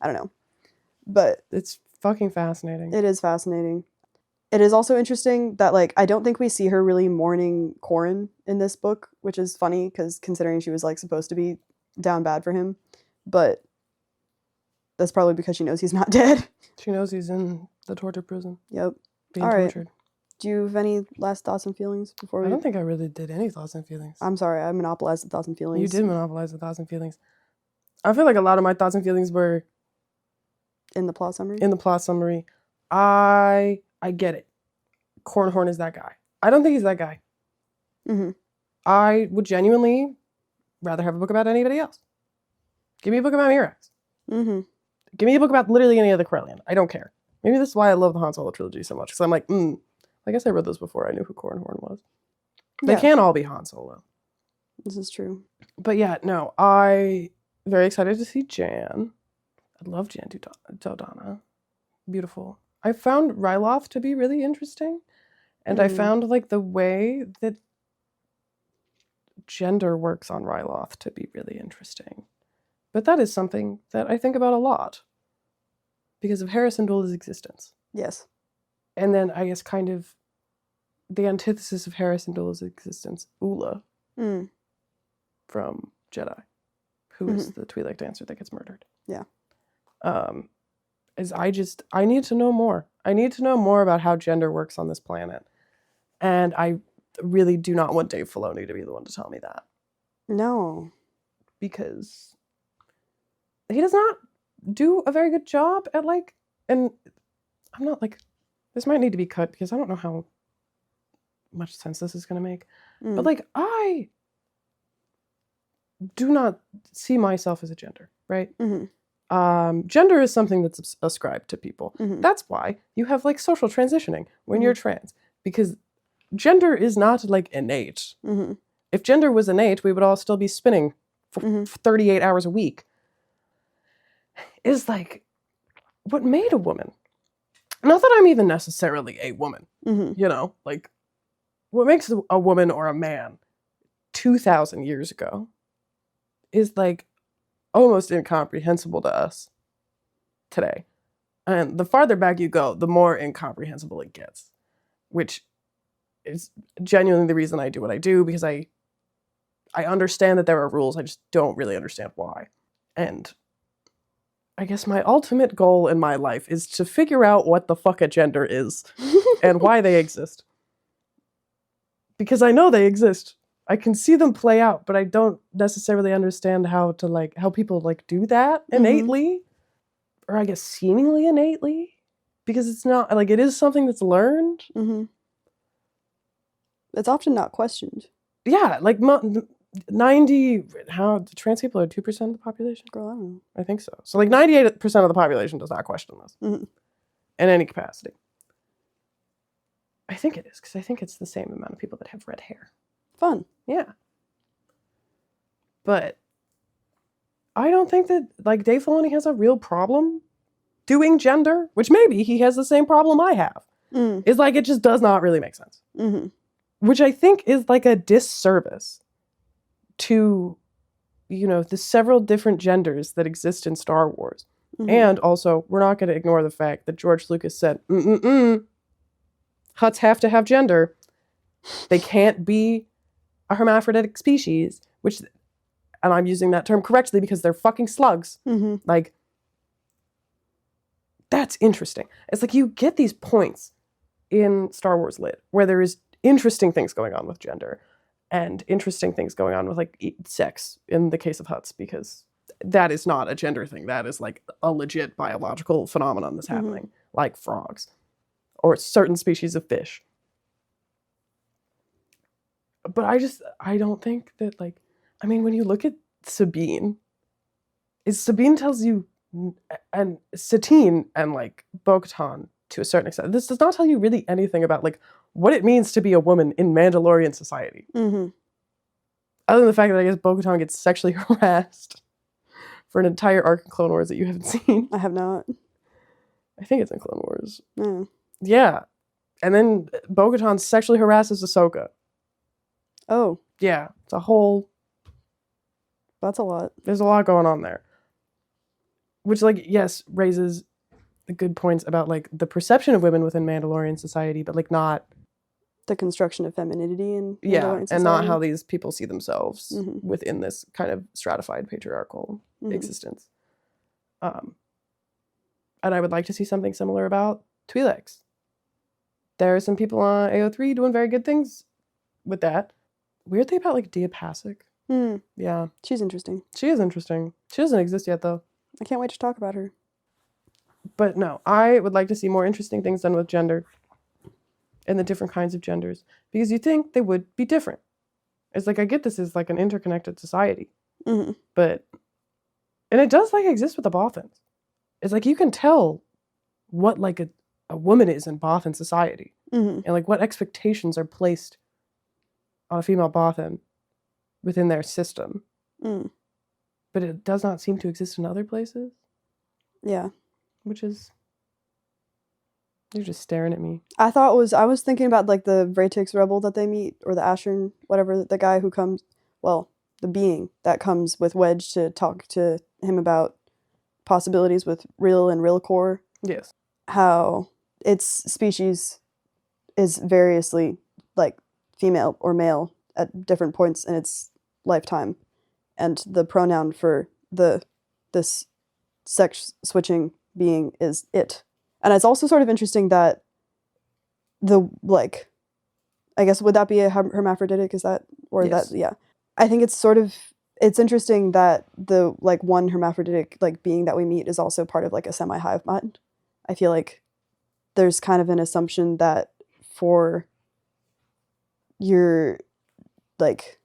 I don't know. But it's fucking fascinating. It is fascinating. It is also interesting that, like, I don't think we see her really mourning Corran in this book, which is funny, because considering she was, like, supposed to be down bad for him. But that's probably because she knows he's not dead. She knows he's in the torture prison. Yep. Being All right. tortured. Do you have any last thoughts and feelings before I we... don't think I really did any thoughts and feelings. I'm sorry, I monopolized the thoughts and feelings. You did monopolize the thoughts and feelings. I feel like a lot of my thoughts and feelings were In the plot summary? in the plot summary. I get it. Corran Horn is that guy. I don't think he's that guy. Mm-hmm. I would genuinely rather have a book about anybody else. Give me a book about Mirax. Mm-hmm. Give me a book about literally any other Corellian. I don't care. Maybe that's why I love the Han Solo trilogy so much. Because I'm like, I guess I read those before I knew who Corran Horn was. They can't all be Han Solo. This is true. But yeah, no, I very excited to see Jan. I love Jan Dodonna. Beautiful. I found Ryloth to be really interesting. And I found like the way that gender works on Ryloth to be really interesting. But that is something that I think about a lot. Because of Hera Syndulla's existence. Yes. And then I guess kind of the antithesis of Hera Syndulla's existence, Ula. From Jedi, who is the Twi'lek dancer that gets murdered. Yeah. I need to know more. I need to know more about how gender works on this planet. And I really do not want Dave Filoni to be the one to tell me that. No. Because he does not do a very good job at and I'm not this might need to be cut because I don't know how much sense this is going to make. But I do not see myself as a gender, right? Gender is something that's ascribed to people. That's why you have social transitioning when you're trans, because gender is not innate. If gender was innate, we would all still be spinning for 38 hours a week. Is what made a woman. Not that I'm even necessarily a woman, what makes a woman or a man 2,000 years ago is almost incomprehensible to us today. And the farther back you go, the more incomprehensible it gets, which is genuinely the reason I do what I do, because I understand that there are rules. I just don't really understand why. And I guess my ultimate goal in my life is to figure out what the fuck a gender is and why they exist. Because I know they exist. I can see them play out, but I don't necessarily understand how to how people do that innately, or I guess seemingly innately, because it's not it is something that's learned. It's often not questioned. Yeah, 90. How the trans people are 2% of the population? Girl, I don't know. I think so. So 98% of the population does not question this in any capacity. I think it is, because I think it's the same amount of people that have red hair. Fun. Yeah. But I don't think that Dave Filoni has a real problem doing gender, which maybe he has the same problem I have. Is it just does not really make sense. Which I think is a disservice to, the several different genders that exist in Star Wars. And also, we're not going to ignore the fact that George Lucas said, Hutts have to have gender. They can't be a hermaphroditic species, and I'm using that term correctly because they're fucking slugs. That's interesting. It's you get these points in Star Wars lit where there is interesting things going on with gender and interesting things going on with sex in the case of Hutts, because that is not a gender thing. That is a legit biological phenomenon that's happening, like frogs or certain species of fish. But I don't think that when you look at Sabine, Sabine tells you, and Satine and Bo-Katan to a certain extent, this does not tell you really anything about what it means to be a woman in Mandalorian society. Other than the fact that I guess Bo-Katan gets sexually harassed for an entire arc in Clone Wars that you haven't seen. I have not. I think it's in Clone Wars. Yeah. And then Bo-Katan sexually harasses Ahsoka. Oh. Yeah. It's a whole... That's a lot. There's a lot going on there. Which, yes, raises the good points about, the perception of women within Mandalorian society, but, not... The construction of femininity in Mandalorian society. And not how these people see themselves within this kind of stratified patriarchal existence. And I would like to see something similar about Twi'leks. There are some people on AO3 doing very good things with that. Weird thing about, like, Apesos. Yeah. She's interesting. She is interesting. She doesn't exist yet, though. I can't wait to talk about her. But no, I would like to see more interesting things done with gender and the different kinds of genders, because you think they would be different. It's like, I get this is like an interconnected society, but, and it does like exist with the Bothans. It's like, you can tell what like a woman is in Bothan society, and like what expectations are placed on a female Bothan within their system. But it does not seem to exist in other places. Yeah. Which is, you're just staring at me. I was thinking about like the Vratix rebel that they meet, or the Ashern, whatever, the guy who comes, well, the being that comes with Wedge to talk to him about possibilities with Real and Real Core. Yes. How its species is variously like female or male at different points in its lifetime. And the pronoun for this sex switching being is it. And it's also sort of interesting that the, like, I guess, would that be a hermaphroditic? Is that, or yes. that, yeah. I think it's interesting that the, like, one hermaphroditic, like, being that we meet is also part of, like, a semi-hive mind. I feel like there's kind of an assumption that for your, like,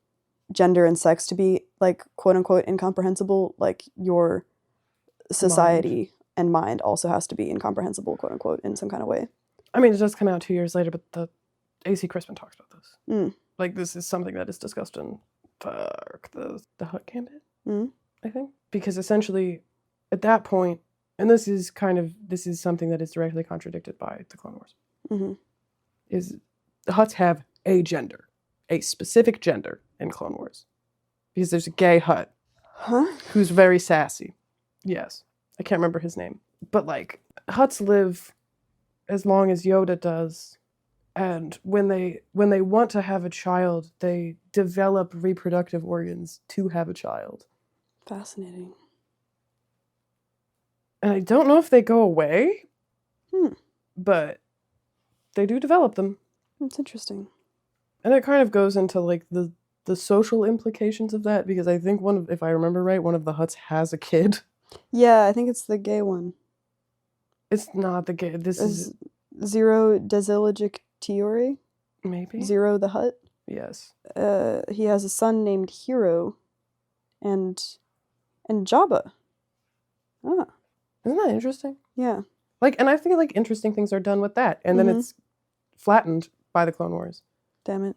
gender and sex to be, like, quote-unquote incomprehensible, like, your society and mind also has to be incomprehensible, quote unquote, in some kind of way. I mean, it does come out 2 years later, but the AC Crispin talks about this. Like, this is something that is discussed in the Hutt Gambit, I think. Because essentially, at that point, and this is something that is directly contradicted by the Clone Wars, is the Hutts have a gender, a specific gender in Clone Wars. Because there's a gay Hutt who's very sassy. Yes. I can't remember his name. But, like, Hutts live as long as Yoda does. And when they want to have a child, they develop reproductive organs to have a child. Fascinating. And I don't know if they go away. But they do develop them. That's interesting. And it kind of goes into, like, the social implications of that. Because I think if I remember right, one of the Hutts has a kid. Yeah, I think it's the gay one. It's not the gay. This is Zero Desilogic Tiore. Maybe Zero the Hutt. Yes. He has a son named Hero, and Jabba. Isn't that interesting? Yeah. Like, and I feel like interesting things are done with that, and then it's flattened by the Clone Wars. Damn it.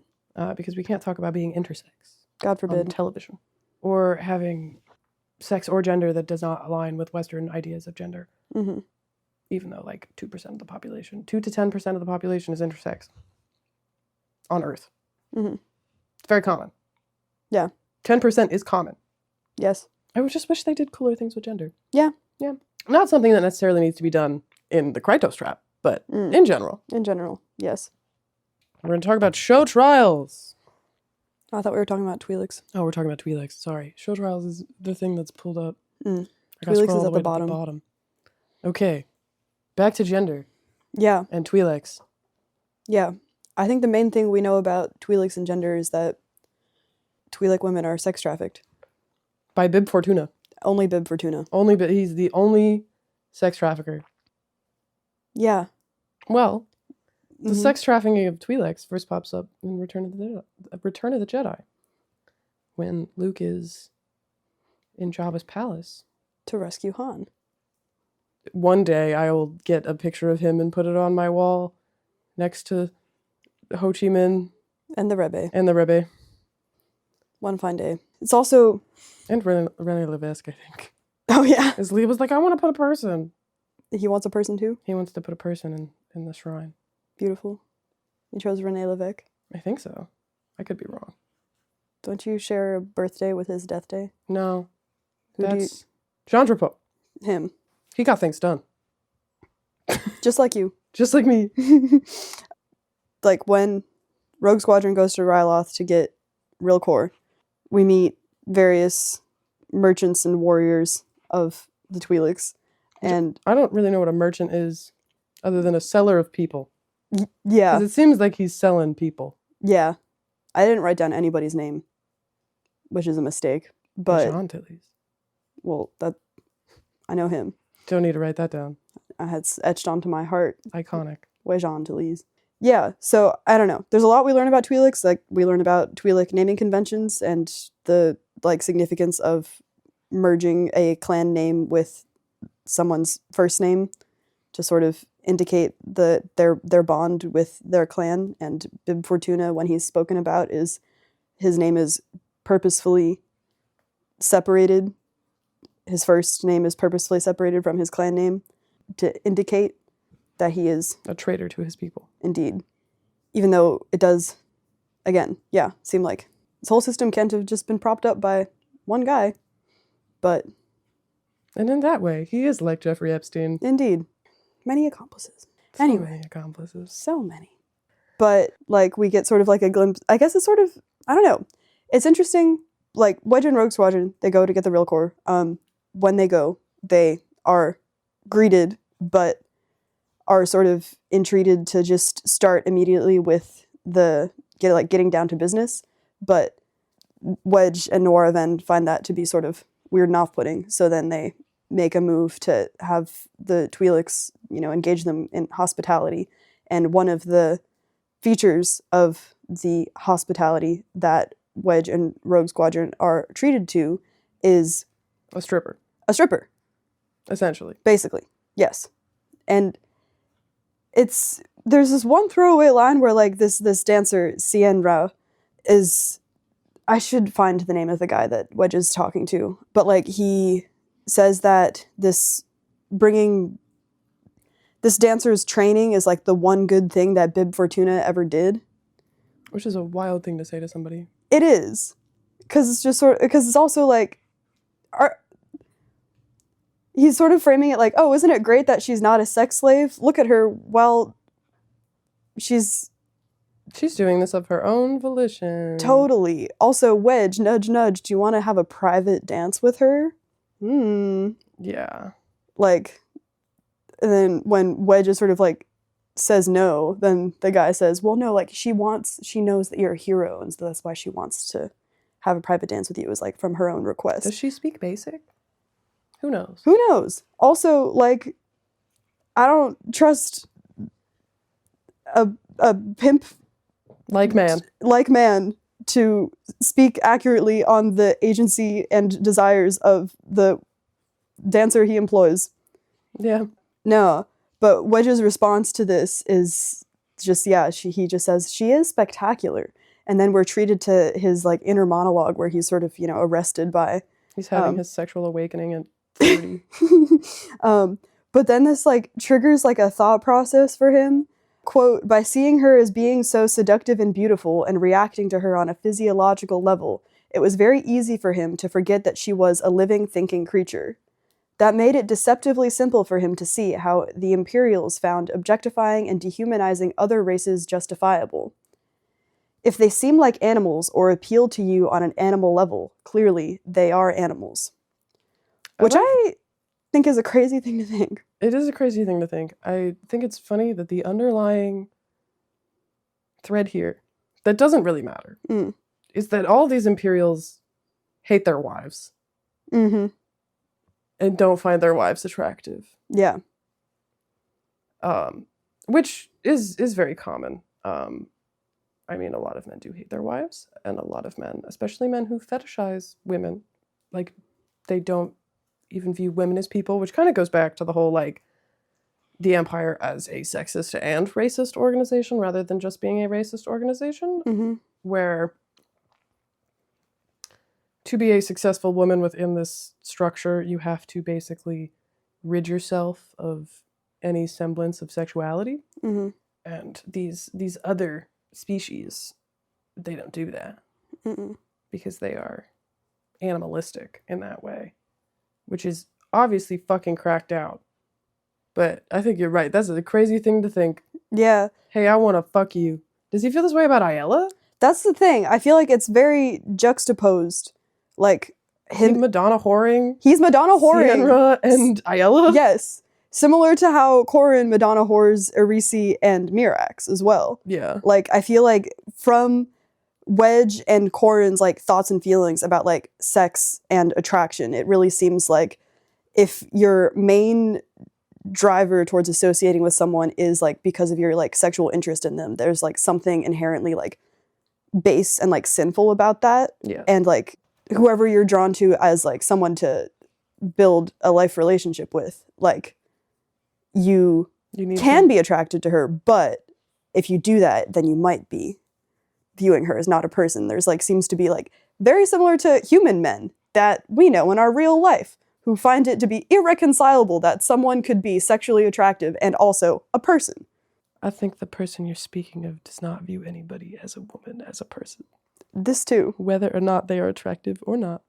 Because we can't talk about being intersex. God forbid. On television, or having sex or gender that does not align with Western ideas of gender. Even though, like, 2% of the population, 2 to 10% of the population is intersex on Earth. It's very common. Yeah. 10% is common. Yes. I would just wish they did cooler things with gender. Yeah. Yeah. Not something that necessarily needs to be done in the Krytos Trap, but in general. In general, yes. We're going to talk about show trials. Oh, I thought we were talking about Twi'leks. Oh, we're talking about Twi'leks. Sorry. Show trials is the thing that's pulled up. Twi'leks is at the bottom. Okay. Back to gender. Yeah. And Twi'leks. Yeah. I think the main thing we know about Twi'leks and gender is that Twi'lek women are sex trafficked. By Bib Fortuna. Only Bib Fortuna. He's the only sex trafficker. Yeah. Well, the sex trafficking of Twi'leks first pops up in Return of the Jedi. When Luke is in Jabba's palace. To rescue Han. One day I will get a picture of him and put it on my wall next to Ho Chi Minh. And the Rebbe. One fine day. It's also... And René Levesque, I think. Oh, yeah. His lead was like, I want to put a person. He wants a person, too? He wants to put a person in the shrine. Beautiful. You chose René Levesque? I think so. I could be wrong. Don't you share a birthday with his death day? No. That's Jean Drapeau. Him. He got things done. Just like you. Just like me. Like when Rogue Squadron goes to Ryloth to get Real Core, we meet various merchants and warriors of the Twi'leks. And I don't really know what a merchant is other than a seller of people. Yeah. Because it seems like he's selling people. Yeah. I didn't write down anybody's name, which is a mistake. But Antilles. well, that I know him. Don't need to write that down. I had etched onto my heart. Iconic. Antilles. Yeah, so I don't know. There's a lot we learn about Twi'leks. Like we learn about Twi'lek naming conventions and the like significance of merging a clan name with someone's first name to sort of indicate their bond with their clan. And Bib Fortuna, when he's spoken about, is his name is purposefully separated. His first name is purposefully separated from his clan name to indicate that he is a traitor to his people. Indeed. Even though it does, again, seem like this whole system can't have just been propped up by one guy. But... And in that way, he is like Jeffrey Epstein. Indeed. Many accomplices. So anyway. Many accomplices. So many. But, like, we get sort of like a glimpse... I guess it's sort of... I don't know. It's interesting. Like, Wedge and Rogue Squadron, they go to get the real core. When they go, they are greeted, but are sort of entreated to just start immediately with getting down to business. But Wedge and Noir then find that to be sort of weird and off-putting. So then they make a move to have the Twi'leks, engage them in hospitality. And one of the features of the hospitality that Wedge and Rogue Squadron are treated to is... A stripper. A stripper. Essentially. Basically. Yes. And there's this one throwaway line where like this dancer, Cien Rao, is... I should find the name of the guy that Wedge is talking to. But like he says that this dancer's training is like the one good thing that Bib Fortuna ever did. Which is a wild thing to say to somebody. It is. Because it's also like... He's sort of framing it like, oh, isn't it great that she's not a sex slave? Look at her. Well, she's doing this of her own volition. Totally. Also, Wedge, nudge, nudge, do you want to have a private dance with her? Yeah. Like, and then when Wedge is sort of like, says no, then the guy says, well, no, like, she knows that you're a hero, and so that's why she wants to have a private dance with you, is like from her own request. Does she speak basic? Who knows? Who knows? Also, like, I don't trust a pimp like man to speak accurately on the agency and desires of the dancer he employs. Yeah. No, but Wedge's response to this is just, he just says, she is spectacular. And then we're treated to his like inner monologue where he's sort of, arrested by... He's having his sexual awakening at 30. But then this like triggers like a thought process for him. Quote, by seeing her as being so seductive and beautiful and reacting to her on a physiological level, it was very easy for him to forget that she was a living, thinking creature. That made it deceptively simple for him to see how the Imperials found objectifying and dehumanizing other races justifiable. If they seem like animals or appeal to you on an animal level, clearly they are animals. Which I think is a crazy thing to think. It is a crazy thing to think. I think it's funny that the underlying thread here, that doesn't really matter, is that all these Imperials hate their wives. Mm-hmm. And don't find their wives attractive. Yeah. Which is very common. I mean, a lot of men do hate their wives, and a lot of men, especially men who fetishize women, like, they don't even view women as people, which kind of goes back to the whole, like, the Empire as a sexist and racist organization rather than just being a racist organization, where to be a successful woman within this structure, you have to basically rid yourself of any semblance of sexuality. And these other species, they don't do that because they are animalistic in that way, which is obviously fucking cracked out. But I think you're right. That's a crazy thing to think. Yeah. Hey, I want to fuck you. Does he feel this way about Aiella? That's the thing. I feel like it's very juxtaposed. Like, him Madonna whoring. He's Madonna whoring. Sienra and Aiella? Yes. similar to how Corran Madonna whores Irisi and Mirax as well. Yeah. Like, I feel like from Wedge and Corran's like thoughts and feelings about like sex and attraction, it really seems like if your main driver towards associating with someone is like because of your like sexual interest in them, there's like something inherently like base and like sinful about that. Yeah. And like whoever you're drawn to as like someone to build a life relationship with, like you can be attracted to her, but if you do that, then you might be viewing her as not a person. There's like seems to be like very similar to human men that we know in our real life who find it to be irreconcilable that someone could be sexually attractive and also a person. I think the person you're speaking of does not view anybody as a woman, as a person. This too. Whether or not they are attractive or not.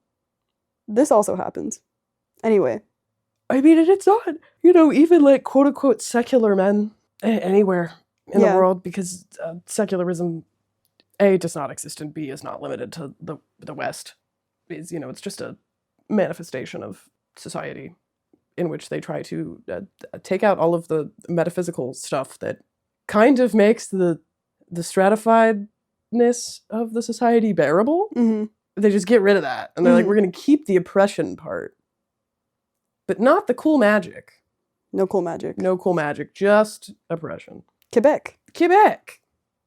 This also happens. Anyway. I mean, it's not, you know, even like quote-unquote secular men anywhere in the world, because secularism, A, does not exist, and B, is not limited to the West. It's, you know, it's just a manifestation of society in which they try to take out all of the metaphysical stuff that kind of makes the stratifiedness of the society bearable. Mm-hmm. They just get rid of that. And they're like, we're going to keep the oppression part, but not the cool magic. No cool magic. No cool magic. Just oppression. Quebec.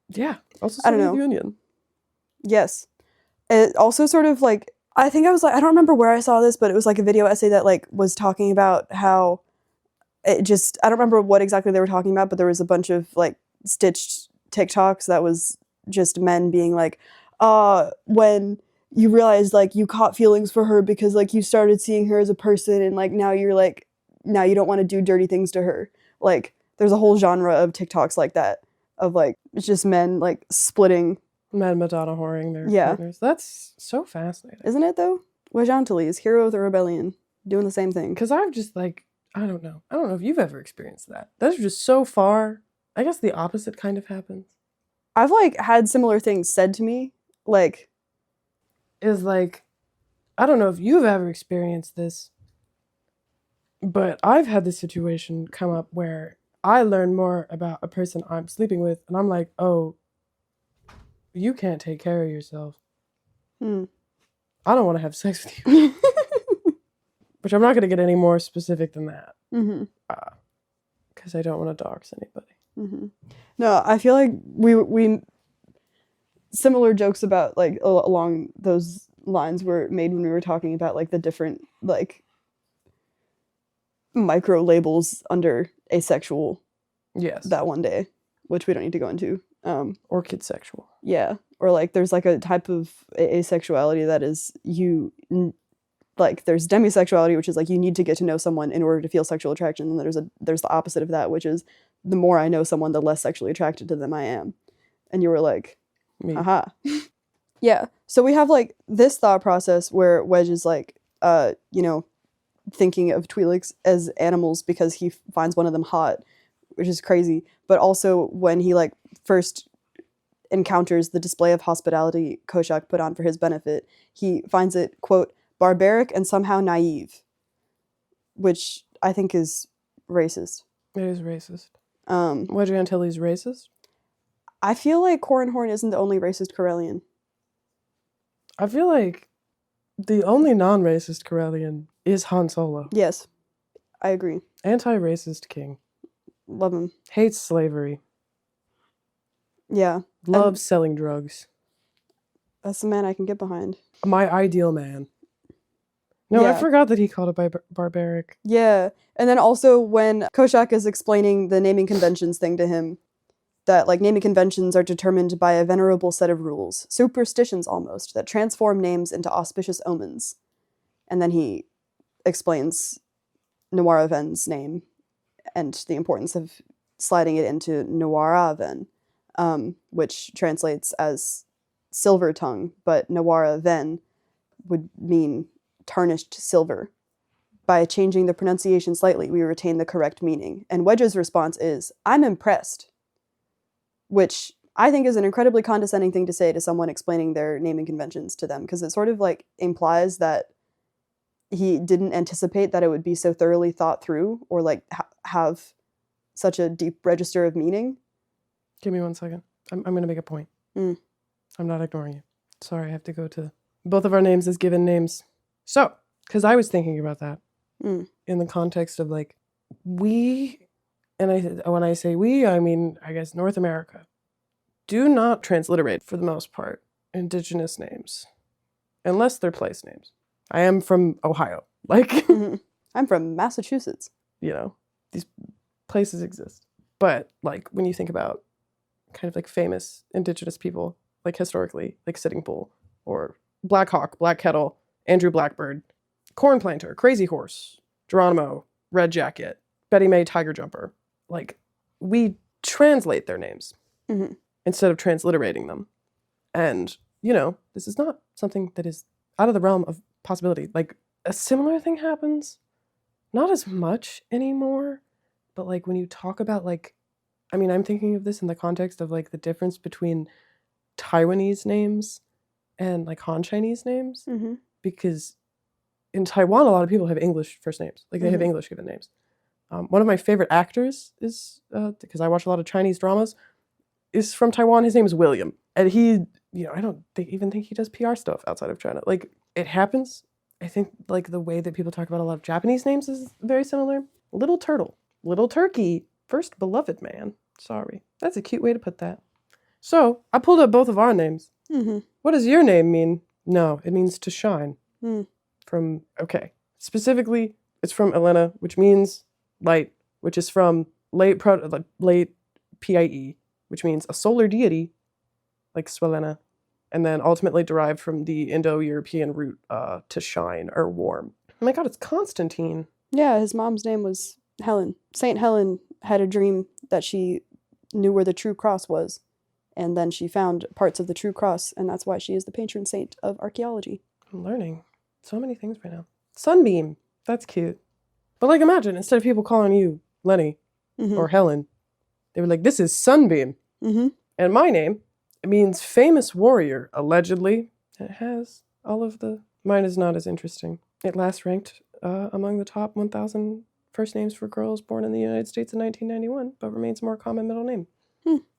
Yeah. Also I don't know. Soviet Union. Yes. It also sort of like, I think I was like, I don't remember where I saw this, but it was like a video essay that like was talking about how it just, I don't remember what exactly they were talking about, but there was a bunch of like stitched TikToks that was just men being like, when you realize like you caught feelings for her because like you started seeing her as a person and like now you're like, now you don't want to do dirty things to her. Like there's a whole genre of TikToks like that of like, it's just men like splitting. Men Madonna whoring their partners. That's so fascinating. Isn't it though? Wedge Antilles, hero of the rebellion, doing the same thing. Because I've just like, I don't know if you've ever experienced that. That's just so far. I guess the opposite kind of happens. I've like had similar things said to me. Like, is like, I don't know if you've ever experienced this, but I've had this situation come up where I learn more about a person I'm sleeping with, and I'm like, oh, you can't take care of yourself. I don't want to have sex with you. Which I'm not going to get any more specific than that. Because I don't want to dox anybody. No, I feel like we similar jokes about like along those lines were made when we were talking about like the different like micro labels under asexual. Yes. That one day, which we don't need to go into. Or kidsexual. Yeah. Or like there's like a type of asexuality that is like there's demisexuality, which is like you need to get to know someone in order to feel sexual attraction, and there's the opposite of that, which is the more I know someone, the less sexually attracted to them I am. And you were like, aha. Yeah. So we have like this thought process where Wedge is like, you know, thinking of Twi'leks as animals because he finds one of them hot, which is crazy. But also when he like first encounters the display of hospitality Koshak put on for his benefit, he finds it, quote, barbaric and somehow naive, which I think is racist. It is racist. Wedge Antilles racist? I feel like Corran Horn isn't the only racist Corellian. I feel like the only non-racist Corellian is Han Solo. Yes, I agree. Anti-racist king. Love him. Hates slavery. Yeah. Loves selling drugs. That's the man I can get behind. My ideal man. No, yeah. I forgot that he called it barbaric. Yeah. And then also when Koshak is explaining the naming conventions thing to him, that like naming conventions are determined by a venerable set of rules, superstitions almost, that transform names into auspicious omens. And then he explains Noiraven's name and the importance of sliding it into Noiraven, which translates as silver tongue, but Noiraven would mean tarnished silver. By changing the pronunciation slightly, we retain the correct meaning. And Wedge's response is, I'm impressed. Which I think is an incredibly condescending thing to say to someone explaining their naming conventions to them, because it sort of like implies that he didn't anticipate that it would be so thoroughly thought through, or like have such a deep register of meaning. Give me 1 second. I'm going to make a point. Mm. I'm not ignoring you. Sorry, I have to go to both of our names as given names. So, because I was thinking about that in the context of like, we, and when I say we, I mean, I guess North America, do not transliterate, for the most part, indigenous names, unless they're place names. I am from Ohio. Like, I'm from Massachusetts. You know, these places exist. But, like, when you think about kind of like famous indigenous people, like historically, like Sitting Bull, or Black Hawk, Black Kettle, Andrew Blackbird, Corn Planter, Crazy Horse, Geronimo, Red Jacket, Betty Mae, Tiger Jumper, like, we translate their names instead of transliterating them. And, you know, this is not something that is out of the realm of possibility. Like, a similar thing happens, not as much anymore, but like when you talk about like, I mean, I'm thinking of this in the context of like the difference between Taiwanese names and like Han Chinese names, because in Taiwan, a lot of people have English first names. Like they have English given names. One of my favorite actors is, because I watch a lot of Chinese dramas, is from Taiwan. His name is William. And he, you know, I don't even think he does PR stuff outside of China. Like, it happens. I think, like, the way that people talk about a lot of Japanese names is very similar. Little Turtle. Little Turkey. First beloved man. Sorry. That's a cute way to put that. So, I pulled up both of our names. What does your name mean? No, it means to shine. From, okay. Specifically, it's from Elena, which means light, which is from late PIE, which means a solar deity, like Swelena, and then ultimately derived from the Indo-European root to shine or warm. Oh my god, it's Constantine. Yeah, his mom's name was Helen. Saint Helen had a dream that she knew where the true cross was, and then she found parts of the true cross, and that's why she is the patron saint of archaeology. I'm learning so many things right now. Sunbeam. That's cute. But like, imagine, instead of people calling you Lenny or Helen, they were like, this is Sunbeam. And my name, it means famous warrior, allegedly. It has all of the... Mine is not as interesting. It last ranked among the top 1,000 first names for girls born in the United States in 1991, but remains a more common middle name.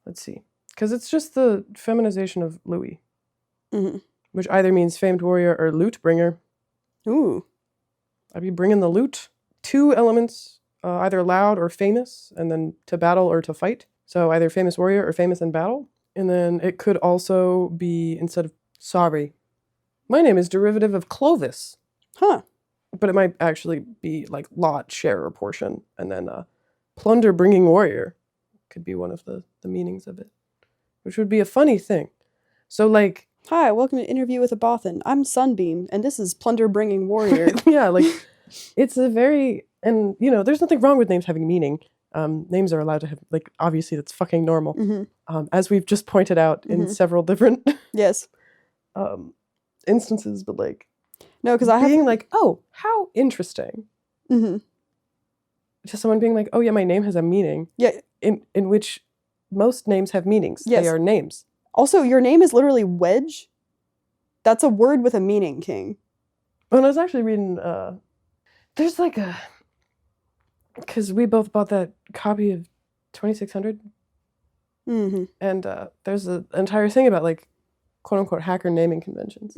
Let's see. Because it's just the feminization of Louis, which either means famed warrior or loot bringer. Ooh. I'd be bringing the loot. 2 elements, either loud or famous, and then to battle or to fight. So either famous warrior or famous in battle. And then it could also be, instead of, sorry, my name is derivative of Clovis. Huh. But it might actually be like lot, share, or portion. And then plunder bringing warrior could be one of the meanings of it, which would be a funny thing. So like... Hi, welcome to Interview with a Bothan. I'm Sunbeam, and this is Plunder Bringing Warrior. Yeah, like, it's a very... And, you know, there's nothing wrong with names having meaning. Names are allowed to have, like, obviously that's fucking normal. As we've just pointed out in several different yes instances, but like... No, because I have... Being like, oh, how interesting. Just someone being like, oh yeah, my name has a meaning. Yeah. In which most names have meanings. Yes. They are names. Also, your name is literally Wedge. That's a word with a meaning, King. When I was actually reading, there's like a... Because we both bought that copy of 2600. And there's an entire thing about, like, quote-unquote hacker naming conventions.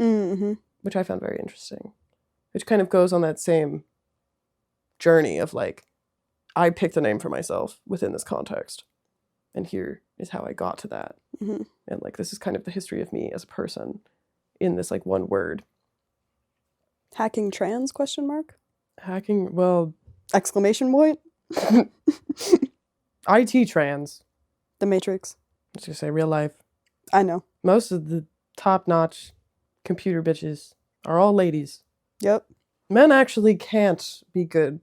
Which I found very interesting. Which kind of goes on that same journey of, like, I picked a name for myself within this context. And here is how I got to that. And, like, this is kind of the history of me as a person in this, like, one word. Hacking trans, question mark? Hacking, well... Exclamation point? IT trans. The Matrix. I was gonna say real life. I know. Most of the top-notch computer bitches are all ladies. Yep. Men actually can't be good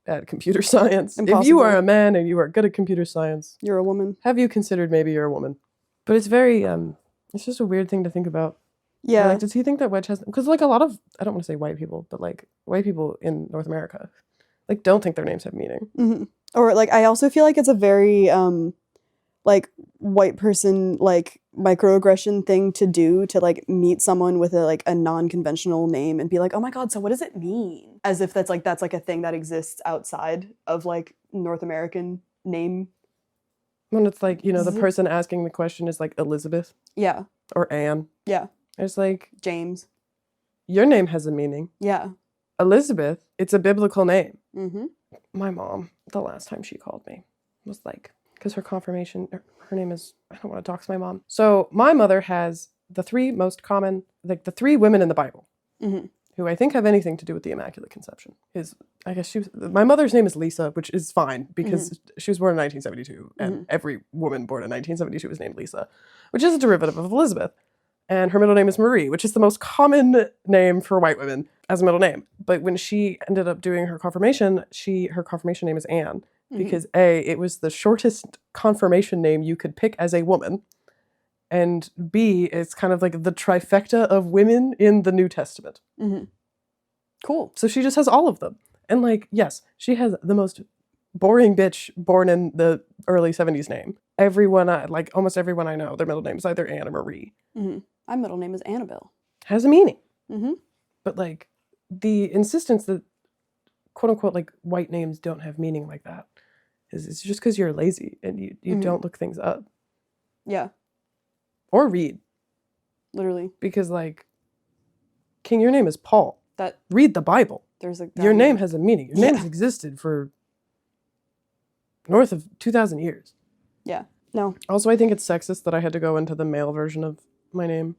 at computer science. Impossible. If you are a man and you are good at computer science, you're a woman. Have you considered maybe you're a woman? But it's very, it's just a weird thing to think about. Yeah. Like, does he think that Wedge has... Because, like, a lot of... I don't want to say white people, but, like, white people in North America, like, don't think their names have meaning. Or, like, I also feel like it's a very, like, white person, like, microaggression thing to do to, like, meet someone with a non-conventional name and be like, oh my god, so what does it mean? As if that's a thing that exists outside of, like, North American name. When it's like, the person asking the question is like Elizabeth. Yeah. Or Anne. Yeah. It's like... James. Your name has a meaning. Yeah. Elizabeth, it's a biblical name. Mm-hmm. My mom, the last time she called me, was like... Because her confirmation... Her name is... I don't want to dox my mom. So my mother has the three most common... Like, the three women in the Bible. Mm-hmm. Who I think have anything to do with the Immaculate Conception. I guess my mother's name is Lisa, which is fine because she was born in 1972, and every woman born in 1972 is named Lisa, which is a derivative of Elizabeth. And her middle name is Marie, which is the most common name for white women as a middle name. But when she ended up doing her confirmation, her confirmation name is Anne, because A, it was the shortest confirmation name you could pick as a woman, and B, it's kind of like the trifecta of women in the New Testament. Mm-hmm. Cool. So she just has all of them. And like, yes, she has the most boring bitch born in the early 70s name. Almost everyone I know, their middle name is either Anne or Marie. Mm-hmm. My middle name is Annabelle. Has a meaning. Mm-hmm. But like, the insistence that quote unquote like white names don't have meaning like that is just because you're lazy and you don't look things up. Yeah. Or read. Literally. Because like, King, your name is Paul. Read the Bible. Your name has a meaning. Your name has existed for north of 2,000 years. Yeah. No. Also, I think it's sexist that I had to go into the male version of my name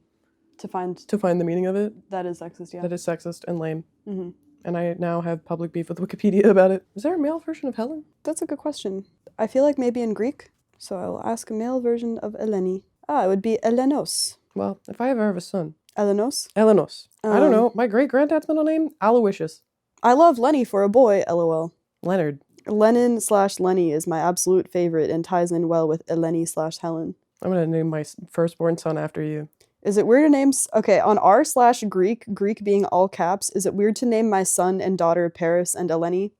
to find the meaning of it. That is sexist, yeah. That is sexist and lame. Mm-hmm. And I now have public beef with Wikipedia about it. Is there a male version of Helen? That's a good question. I feel like maybe in Greek. So I will ask a male version of Eleni. It would be Elenos. Well, if I ever have a son. Elenos? Elenos. I don't know. My great-granddad's middle name? Aloysius. I love Lenny for a boy, LOL. Leonard. Lenin/Lenny is my absolute favorite and ties in well with Eleni/Helen. I'm going to name my firstborn son after you. Is it weird to name... Okay, on r/Greek being all caps, is it weird to name my son and daughter Paris and Eleni?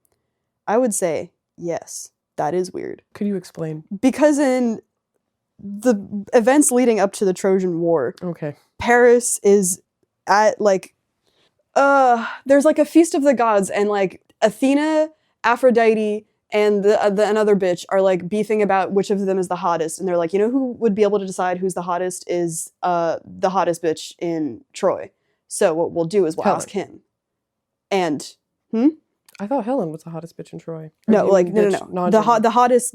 I would say yes. That is weird. Could you explain? Because in the events leading up to the Trojan War, okay, Paris is at like... there's like a feast of the gods and like Athena, Aphrodite, and another bitch are like beefing about which of them is the hottest, and they're like, who would be able to decide who's the hottest is the hottest bitch in Troy. So what we'll do is we'll ask him. And I thought Helen was the hottest bitch in Troy. No. The hottest,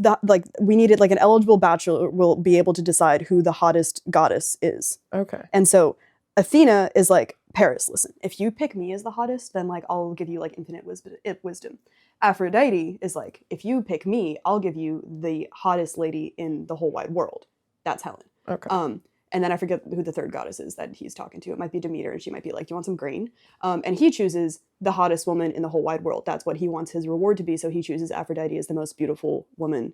we needed like an eligible bachelor will be able to decide who the hottest goddess is. Okay. And so Athena is like, Paris, listen, if you pick me as the hottest, then like I'll give you like infinite wisdom. Aphrodite is like, if you pick me, I'll give you the hottest lady in the whole wide world. That's Helen. Okay. And then I forget who the third goddess is that he's talking to. It might be Demeter, and she might be like, do you want some grain? And he chooses the hottest woman in the whole wide world. That's what he wants his reward to be. So he chooses Aphrodite as the most beautiful woman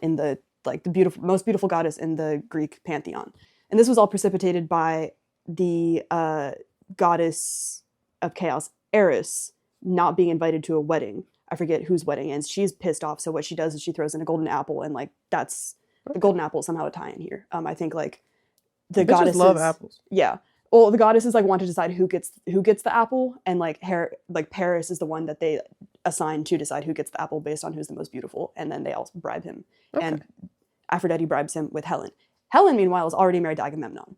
in the most beautiful goddess in the Greek pantheon. And this was all precipitated by the goddess of chaos, Eris, not being invited to a wedding. I forget whose wedding, and she's pissed off. So what she does is she throws in a golden apple, and like that's the golden apple is somehow a tie in here. I think like the goddesses love apples. Yeah. Well, the goddesses like want to decide who gets the apple, and like Paris is the one that they assign to decide who gets the apple based on who's the most beautiful, and then they all bribe him. Okay. And Aphrodite bribes him with Helen. Helen, meanwhile, is already married to Agamemnon.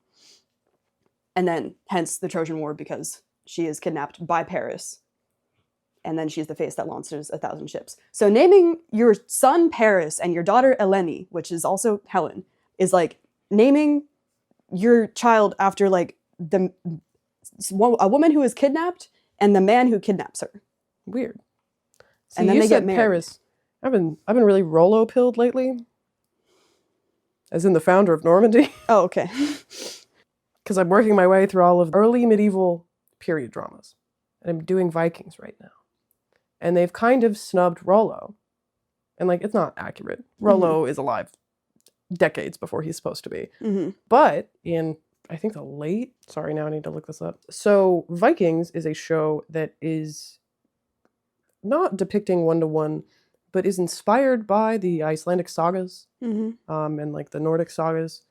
And then, hence the Trojan War, because she is kidnapped by Paris. And then she's the face that launches 1,000 ships. So naming your son Paris and your daughter Eleni, which is also Helen, is like naming your child after like a woman who is kidnapped and the man who kidnaps her. Weird. See, and then they get married. Paris. I've been really Rollo-pilled lately. As in the founder of Normandy. Oh, okay. Because I'm working my way through all of early medieval period dramas. And I'm doing Vikings right now. And they've kind of snubbed Rollo. And like, it's not accurate. Rollo is alive decades before he's supposed to be. Mm-hmm. But in, I think now I need to look this up. So Vikings is a show that is not depicting one-to-one, but is inspired by the Icelandic sagas, and like the Nordic sagas.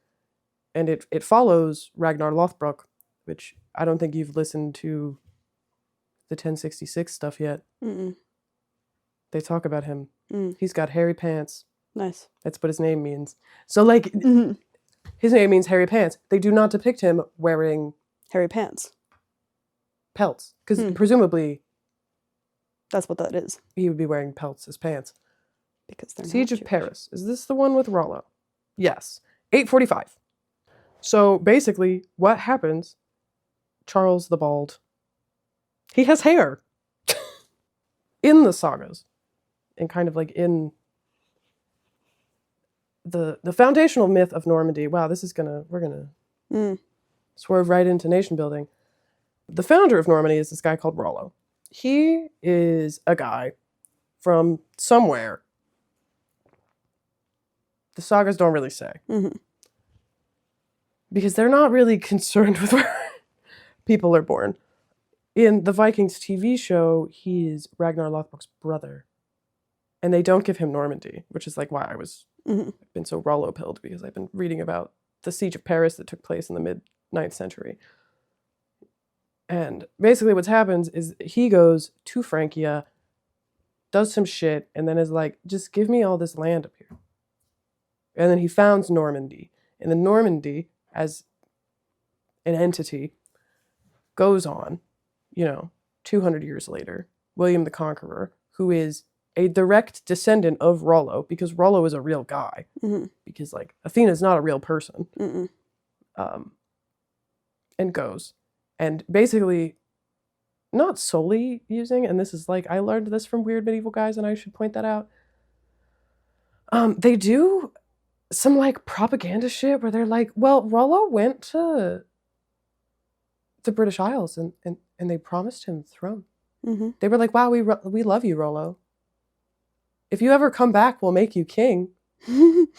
And it follows Ragnar Lothbrok, which I don't think you've listened to the 1066 stuff yet. Mm-mm. They talk about him. Mm. He's got hairy pants. Nice. That's what his name means. So, like, Mm-hmm. his name means hairy pants. They do not depict him wearing Hairy pants. pelts. Because presumably That's what that is. he would be wearing pelts as pants. Because they're Siege not of Jewish. Paris. Is this the one with Rollo? Yes. 845. So basically, what happens? Charles the Bald. He has hair. In the sagas. And kind of like in the foundational myth of Normandy. Wow, we're gonna swerve right into nation building. The founder of Normandy is this guy called Rollo. He is a guy from somewhere. The sagas don't really say. Mm-hmm. Because they're not really concerned with where people are born. In the Vikings TV show, he is Ragnar Lothbrok's brother. And they don't give him Normandy, which is like why I've been so Rollo-pilled, because I've been reading about the Siege of Paris that took place in the mid-9th century. And basically what's happens is he goes to Francia, does some shit, and then is like, just give me all this land up here. And then he founds Normandy. And then Normandy, as an entity, goes on, 200 years later, William the Conqueror, who is a direct descendant of Rollo, because Rollo is a real guy. Mm-hmm. Because, like, Athena's not a real person. Mm-mm. And goes. And basically, not solely using, and this is like, I learned this from Weird Medieval Guys, and I should point that out. They do some, like, propaganda shit where they're like, well, Rollo went to the British Isles and they promised him the throne. Mm-hmm. They were like, wow, we love you, Rollo. If you ever come back, we'll make you king. You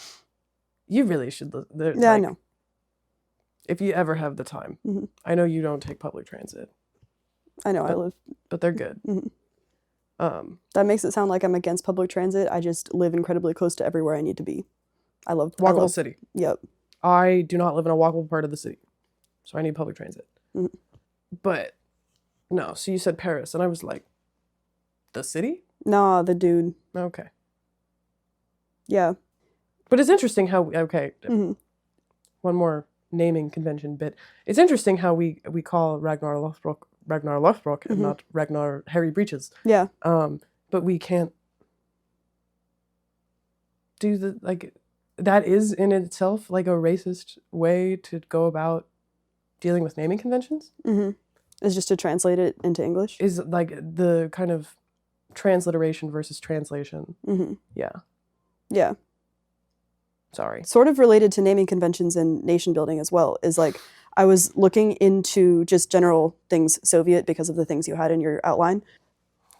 really should. Yeah, I know. If you ever have the time. Mm-hmm. I know you don't take public transit. I know, But they're good. Mm-hmm. That makes it sound like I'm against public transit. I just live incredibly close to everywhere I need to be. Walkable city. Yep. I do not live in a walkable part of the city, so I need public transit. Mm-hmm. But no, so you said Paris, and I was like, the city? Nah, the dude. Okay. Yeah. But it's interesting how Mm-hmm. one more naming convention bit. It's interesting how we call Ragnar Lothbrok and not Ragnar Hairy Breeches. Yeah. But we can't do that is in itself like a racist way to go about dealing with naming conventions. Mm-hmm. Is just to translate it into English. Is like the kind of transliteration versus translation. Mm-hmm. Yeah. Yeah. Sorry. Sort of related to naming conventions and nation building as well is like I was looking into just general things Soviet because of the things you had in your outline.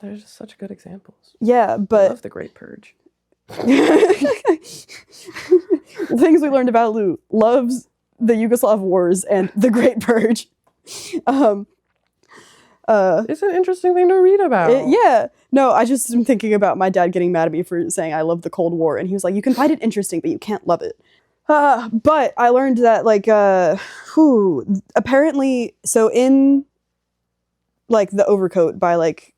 They're just such good examples. Yeah, but I love the Great Purge. Things we learned about Lou. Loves the Yugoslav wars and the Great Purge. It's an interesting thing to read about. Yeah. No, I just am thinking about my dad getting mad at me for saying I love the Cold War, and he was like, you can find it interesting, but you can't love it. But I learned that, like, apparently, so in, like, The Overcoat by, like,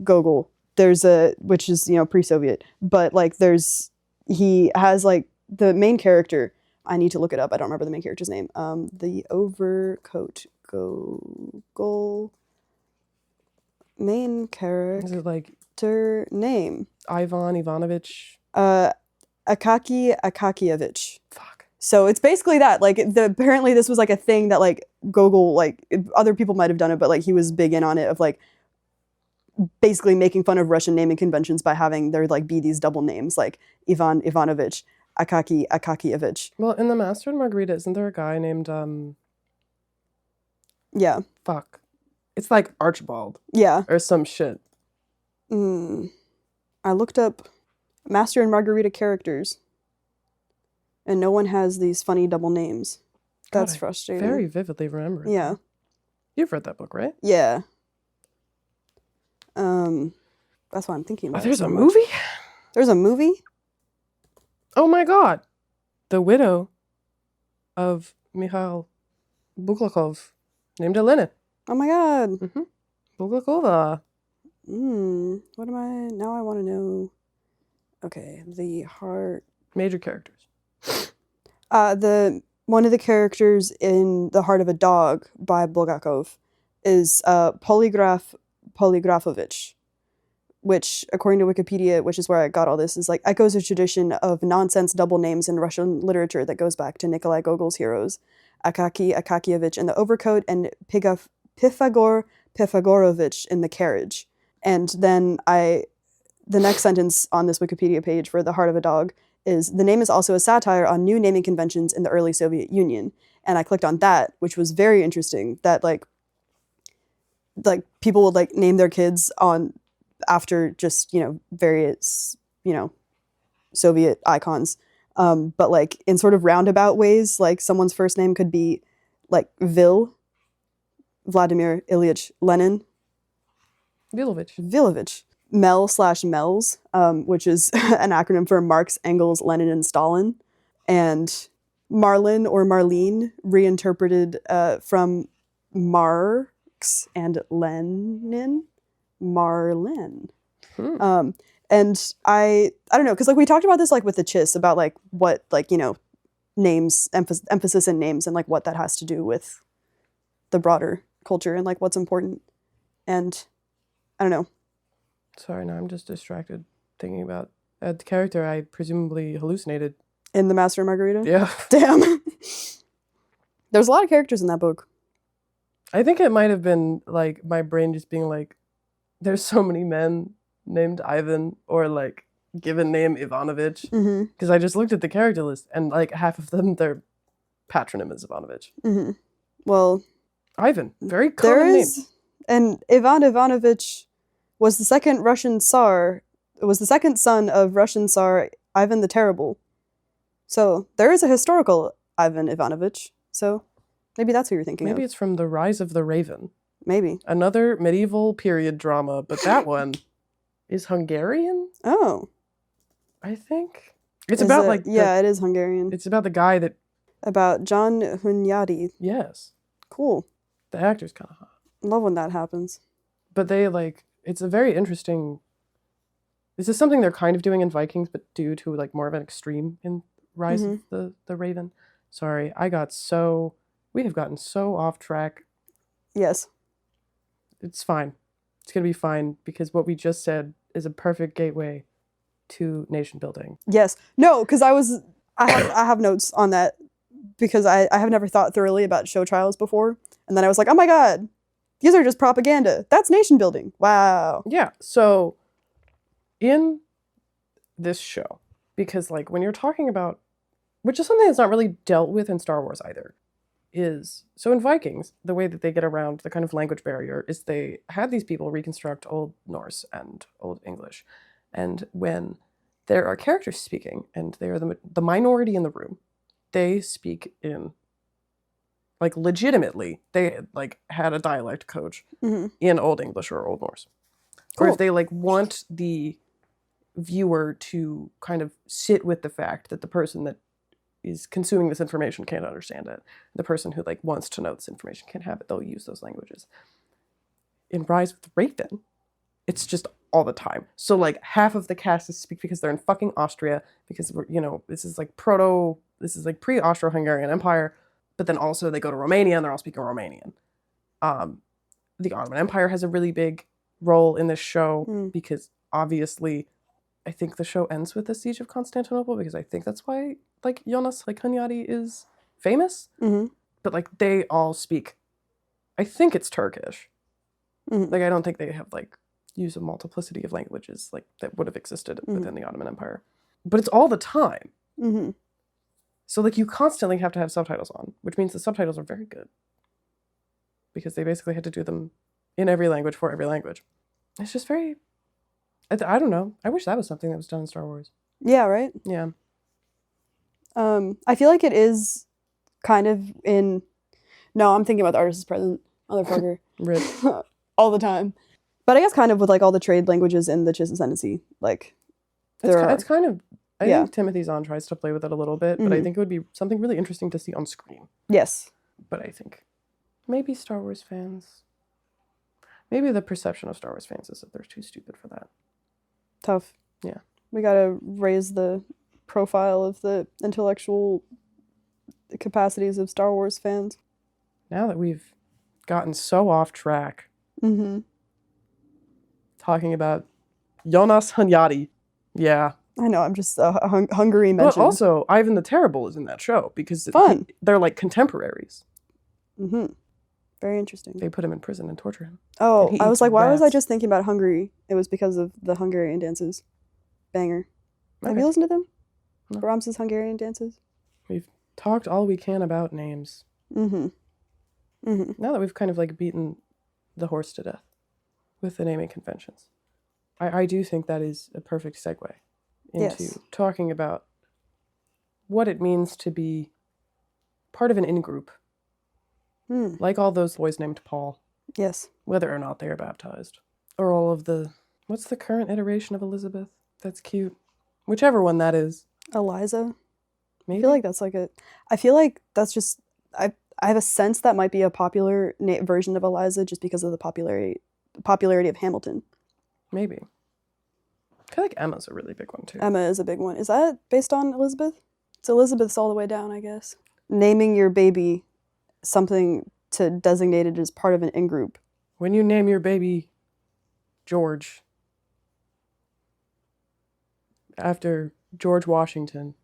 Gogol, there's which is, pre-Soviet, but, like, he has, like, the main character, I need to look it up, I don't remember the main character's name, The Overcoat, Gogol, main character. Is it like name? Ivan Ivanovich? Akaki Akakievich. Fuck. So it's basically that. Like apparently this was like a thing that like Gogol, like other people might have done it, but like he was big in on it of like basically making fun of Russian naming conventions by having there like be these double names like Ivan Ivanovich, Akaki Akakievich. Well, in The Master and Margarita, isn't there a guy named Yeah. Fuck. It's like Archibald. Yeah. Or some shit. I looked up Master and Margarita characters, and no one has these funny double names. That's frustrating. Very vividly remember it. Yeah. You've read that book, right? Yeah. That's what I'm thinking about. Oh, there's a movie? There's a movie? Oh my god. The widow of Mikhail Buglakov named Elena. Oh my god. Buglakova. What am I? Now I want to know. Okay, the heart. Major characters. One of the characters in The Heart of a Dog by Bulgakov is Polygrafovich, which, according to Wikipedia, which is where I got all this, is like echoes a tradition of nonsense double names in Russian literature that goes back to Nikolai Gogol's heroes, Akaki Akakievich in The Overcoat and Pythagor Pythagorovich in The Carriage. And then the next sentence on this Wikipedia page for The Heart of a Dog is, the name is also a satire on new naming conventions in the early Soviet Union. And I clicked on that, which was very interesting, that like people would like name their kids after just, various, Soviet icons. But like in sort of roundabout ways, like someone's first name could be like Vladimir Ilyich Lenin. Vilovich. Mel/Mels, which is an acronym for Marx, Engels, Lenin, and Stalin. And Marlin or Marlene, reinterpreted from Marx and Lenin. Marlin. And I don't know, because like we talked about this like with the Chiss about like what like, names, emphasis in names and like what that has to do with the broader culture and like what's important. And I don't know. Sorry, no, I'm just distracted thinking about the character I presumably hallucinated. In The Master and Margarita? Yeah. Damn. There's a lot of characters in that book. I think it might have been like my brain just being like, there's so many men named Ivan or like given name Ivanovich. Because I just looked at the character list and like half of them, their patronym is Ivanovich. Well, Ivan, very common name. And Ivan Ivanovich was the second Russian Tsar. It was the second son of Russian Tsar Ivan the Terrible. So there is a historical Ivan Ivanovich. So maybe that's who you're thinking of. Maybe it's from The Rise of the Raven. Maybe. Another medieval period drama, but that one is Hungarian? Oh. I think. It's about like... it is Hungarian. It's about the guy that... About John Hunyadi. Yes. Cool. The actor's kind of hot. Love when that happens. But they like... It's a very interesting... This is something they're kind of doing in Vikings, but due to like more of an extreme in Rise of the Raven. Sorry, we have gotten so off track. Yes. It's fine. It's going to be fine because what we just said is a perfect gateway to nation building. Yes. No, because I have notes on that because I have never thought thoroughly about show trials before. And then I was like, oh my God, these are just propaganda. That's nation building. Wow. Yeah. So in this show, because like when you're talking about, which is something that's not really dealt with in Star Wars either, is, so in Vikings, the way that they get around the kind of language barrier is they had these people reconstruct Old Norse and Old English. And when there are characters speaking and they are the minority in the room, they speak in, like legitimately, they like had a dialect coach in Old English or Old Norse. Cool. Or if they like want the viewer to kind of sit with the fact that the person that is consuming this information can't understand it. The person who like wants to know this information can't have it. They'll use those languages. In Rise of the Raven, it's just all the time. So like half of the cast speak because they're in fucking Austria because we're, this is like pre-Austro-Hungarian Empire, but then also they go to Romania and they're all speaking Romanian. The Ottoman Empire has a really big role in this show because obviously I think the show ends with the siege of Constantinople because I think that's why like Jonas like Hunyadi is famous. But like they all speak, I think it's Turkish. Like I don't think they have like use a multiplicity of languages like that would have existed within the Ottoman Empire. But it's all the time. So like you constantly have to have subtitles on, which means the subtitles are very good. Because they basically had to do them in every language for every language. It's just very... I don't know. I wish that was something that was done in Star Wars. Yeah, right? Yeah. I feel like it is kind of in... No, I'm thinking about the artist is present. Motherfucker. Rip. All the time. But I guess kind of with like all the trade languages in the Chiss Ascendancy. Like, it's kind of... I think Timothy Zahn tries to play with it a little bit, but I think it would be something really interesting to see on screen. Yes. But I think maybe Star Wars fans Maybe the perception of Star Wars fans is that they're too stupid for that. Tough. Yeah. We gotta raise the profile of the intellectual capacities of Star Wars fans. Now that we've gotten so off track Mm-hmm. talking about Jonas Hunyadi. Yeah. I know, I'm just Hungary But mentioned. also, Ivan the Terrible is in that show because Fun. they're like contemporaries. Mm-hmm. Very interesting. They put him in prison and torture him. Oh, And he I was eats like, why was I rats. just thinking about Hungary? It was because of the Hungarian dances. Banger. Have Okay. you listened to them? No. Brahms's Hungarian dances? We've talked all we can about names. Mm-hmm. Mm-hmm. Now that we've kind of like beaten the horse to death with the naming conventions, I do think that is a perfect segue into Yes. talking about what it means to be part of an in-group, like all those boys named Paul, Yes. whether or not they are baptized, or all of the, what's the current iteration of Elizabeth? That's cute. Whichever one that is. Eliza? Maybe? I feel like that's like I feel like that's just, I have a sense that might be a popular version of Eliza just because of the popularity of Hamilton. Maybe. I feel like Emma's a really big one too. Emma is a big one. Is that based on Elizabeth? It's Elizabeth's all the way down, I guess. Naming your baby something to designate it as part of an in-group. When you name your baby George after George Washington,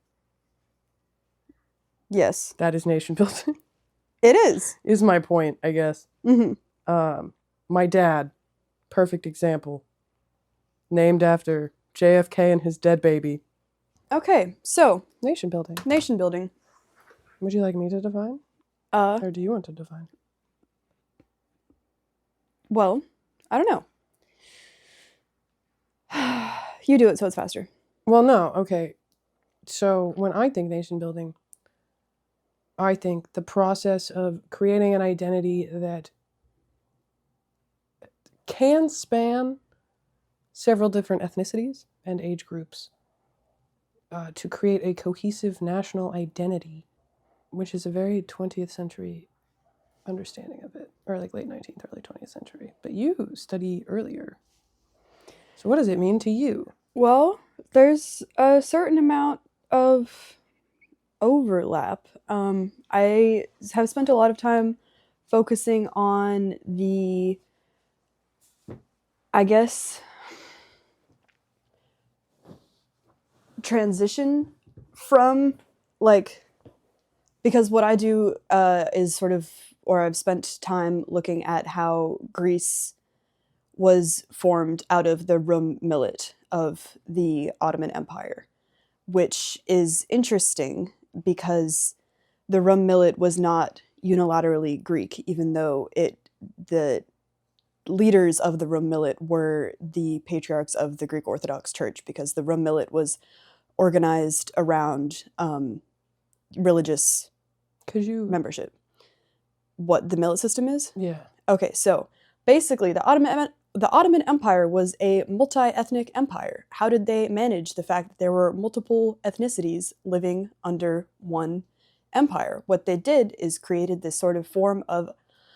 Yes. that is nation building. It is. Is my point, I guess. Mm-hmm. My dad, perfect example, named after JFK and his dead baby. Okay, so Nation building. nation building. Would you like me to define? Or do you want to define? Well, I don't know. You do it so it's faster. Well, no, okay. So when I think nation building, I think the process of creating an identity that can span several different ethnicities and age groups to create a cohesive national identity, which is a very 20th century understanding of it, or like late 19th, early 20th century. But you study earlier. So what does it mean to you? Well, there's a certain amount of overlap. I have spent a lot of time focusing on the, I guess, transition from, like, because what I do is sort of, or I've spent time looking at how Greece was formed out of the rum millet of the Ottoman Empire, which is interesting because the rum millet was not unilaterally Greek, even though the leaders of the rum millet were the patriarchs of the Greek Orthodox Church, because the rum millet was organized around religious membership. What the millet system is? Yeah. Okay, so basically the Ottoman Empire was a multi-ethnic empire. How did they manage the fact that there were multiple ethnicities living under one empire? What they did is created this sort of form of